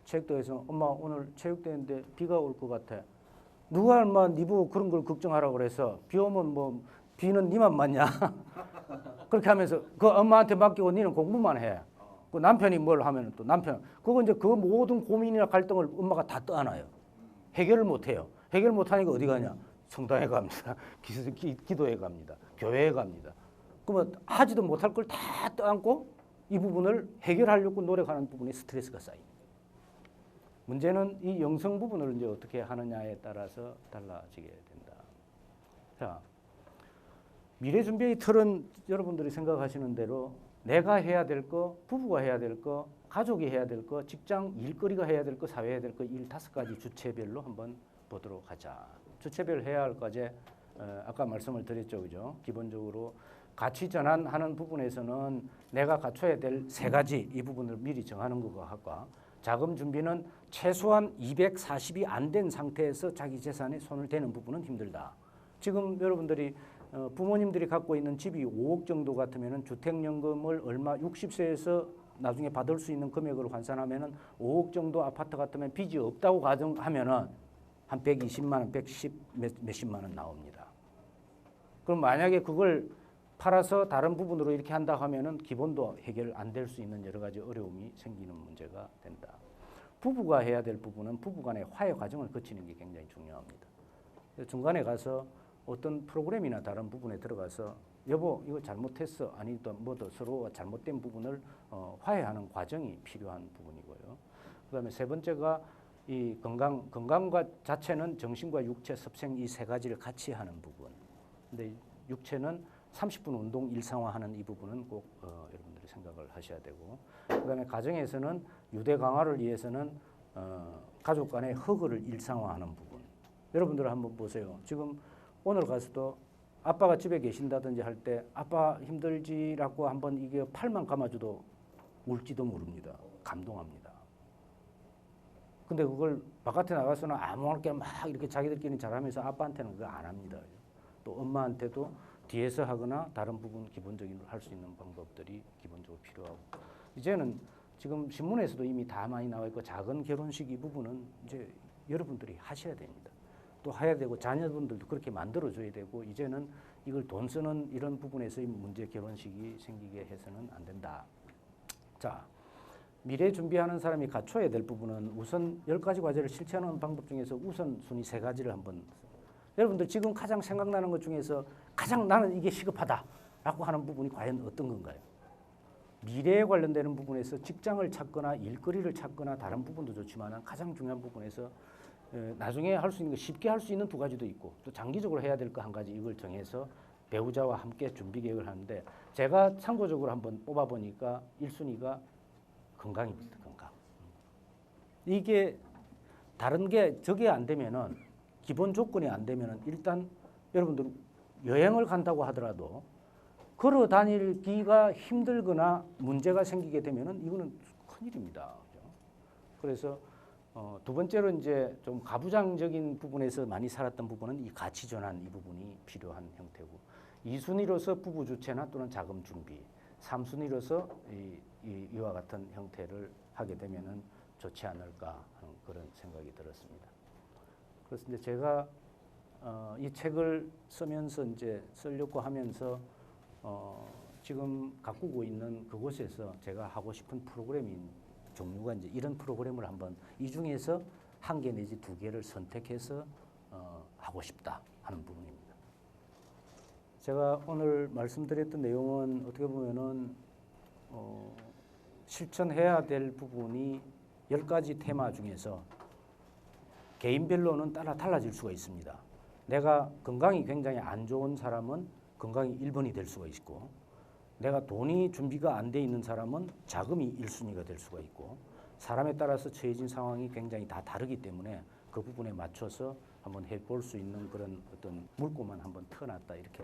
체육대회에서 엄마 오늘 체육대회인데 비가 올 것 같아. 누가 얼마 니 보고 그런 걸 걱정하라고 그래서 비 오면 뭐 비는 니만 맞냐? 그렇게 하면서 그 엄마한테 맡기고 니는 공부만 해. 그 남편이 뭘 하면 또 남편 그거 이제 그 모든 고민이나 갈등을 엄마가 다 떠안아요. 해결을 못 해요. 해결 못 하니까 어디 가냐? 성당에 갑니다. 기도에 갑니다. 교회에 갑니다. 그러면 하지도 못할 걸 다 떠안고 이 부분을 해결하려고 노력하는 부분에 스트레스가 쌓입니다. 문제는 이 영성 부분을 이제 어떻게 하느냐에 따라서 달라지게 된다. 자, 미래 준비의 틀은 여러분들이 생각하시는 대로 내가 해야 될 거, 부부가 해야 될 거, 가족이 해야 될 거, 직장 일거리가 해야 될 거, 사회 해야 될 거, 일 5가지 주체별로 한번 보도록 하자. 주체별 해야 할 과제 아까 말씀을 드렸죠, 그죠? 기본적으로 가치 전환하는 부분에서는 내가 갖춰야 될 3가지 이 부분을 미리 정하는 것과 자금 준비는 최소한 240이 안 된 상태에서 자기 재산에 손을 대는 부분은 힘들다. 지금 여러분들이 부모님들이 갖고 있는 집이 5억 정도 같으면은 주택연금을 얼마 60세에서 나중에 받을 수 있는 금액으로 환산하면은 5억 정도 아파트 같으면 빚이 없다고 가정하면은 한 120만 원, 110 몇십만 원 나옵니다. 그럼 만약에 그걸 팔아서 다른 부분으로 이렇게 한다 하면은 기본도 해결 안 될 수 있는 여러 가지 어려움이 생기는 문제가 된다. 부부가 해야 될 부분은 부부 간의 화해 과정을 거치는 게 굉장히 중요합니다. 중간에 가서 어떤 프로그램이나 다른 부분에 들어가서 여보 이거 잘못했어 아니 또 뭐 더 서로 잘못된 부분을 화해하는 과정이 필요한 부분이고요. 그다음에 3번째가 이 건강과 자체는 정신과 육체, 섭생 이 3가지를 같이 하는 부분. 근데 육체는 30분 운동 일상화하는 이 부분은 꼭 여러분들이 생각을 하셔야 되고, 그다음에 가정에서는 유대 강화를 위해서는 가족 간의 허그를 일상화하는 부분. 여러분들 한번 보세요. 지금 오늘 가서도 아빠가 집에 계신다든지 할 때 아빠 힘들지라고 한번 이게 팔만 감아줘도 울지도 모릅니다. 감동합니다. 근데 그걸 바깥에 나가서는 아무렇게 막 이렇게 자기들끼리 잘하면서 아빠한테는 그거 안 합니다. 또 엄마한테도 뒤에서 하거나 다른 부분 기본적인 할 수 있는 방법들이 기본적으로 필요하고, 이제는 지금 신문에서도 이미 다 많이 나와 있고 작은 결혼식 이 부분은 이제 여러분들이 하셔야 됩니다. 또 해야 되고 자녀분들도 그렇게 만들어줘야 되고, 이제는 이걸 돈 쓰는 이런 부분에서 문제 결혼식이 생기게 해서는 안 된다. 자, 미래 준비하는 사람이 갖춰야 될 부분은 우선 10가지 과제를 실천하는 방법 중에서 우선순위 3가지를 한번, 여러분들 지금 가장 생각나는 것 중에서 가장 나는 이게 시급하다라고 하는 부분이 과연 어떤 건가요? 미래에 관련되는 부분에서 직장을 찾거나 일거리를 찾거나 다른 부분도 좋지만 가장 중요한 부분에서 나중에 할 수 있는 거 쉽게 할 수 있는 2가지도 있고 또 장기적으로 해야 될 거 1가지 이걸 정해서 배우자와 함께 준비 계획을 하는데, 제가 참고적으로 한번 뽑아보니까 1순위가 건강입니다. 건강. 이게 다른 게 저게 안 되면은, 기본 조건이 안 되면은 일단 여러분들 여행을 간다고 하더라도 걸어 다니기가 힘들거나 문제가 생기게 되면은 이거는 큰일입니다. 그래서 2번째로 이제 좀 가부장적인 부분에서 많이 살았던 부분은 이 가치 전환 이 부분이 필요한 형태고, 2순위로서 부부 주체나 또는 자금 준비, 3순위로서 이와 같은 형태를 하게 되면은 좋지 않을까 하는 그런 생각이 들었습니다. 그래서 이제 제가 이 책을 쓰면서 이제 쓰려고 하면서 지금 가꾸고 있는 그곳에서 제가 하고 싶은 프로그램인 종류가 이제 이런 프로그램을 한번 이 중에서 1개 내지 2개를 선택해서 하고 싶다 하는 부분입니다. 제가 오늘 말씀드렸던 내용은 어떻게 보면은 실천해야 될 부분이 10가지 테마 중에서 개인별로는 따라 달라질 수가 있습니다. 내가 건강이 굉장히 안 좋은 사람은 건강이 1번이 될 수가 있고, 내가 돈이 준비가 안 돼 있는 사람은 자금이 1순위가 될 수가 있고 사람에 따라서 처해진 상황이 굉장히 다 다르기 때문에 그 부분에 맞춰서 한번 해볼 수 있는 그런 어떤 물꼬만 한번 터놨다 이렇게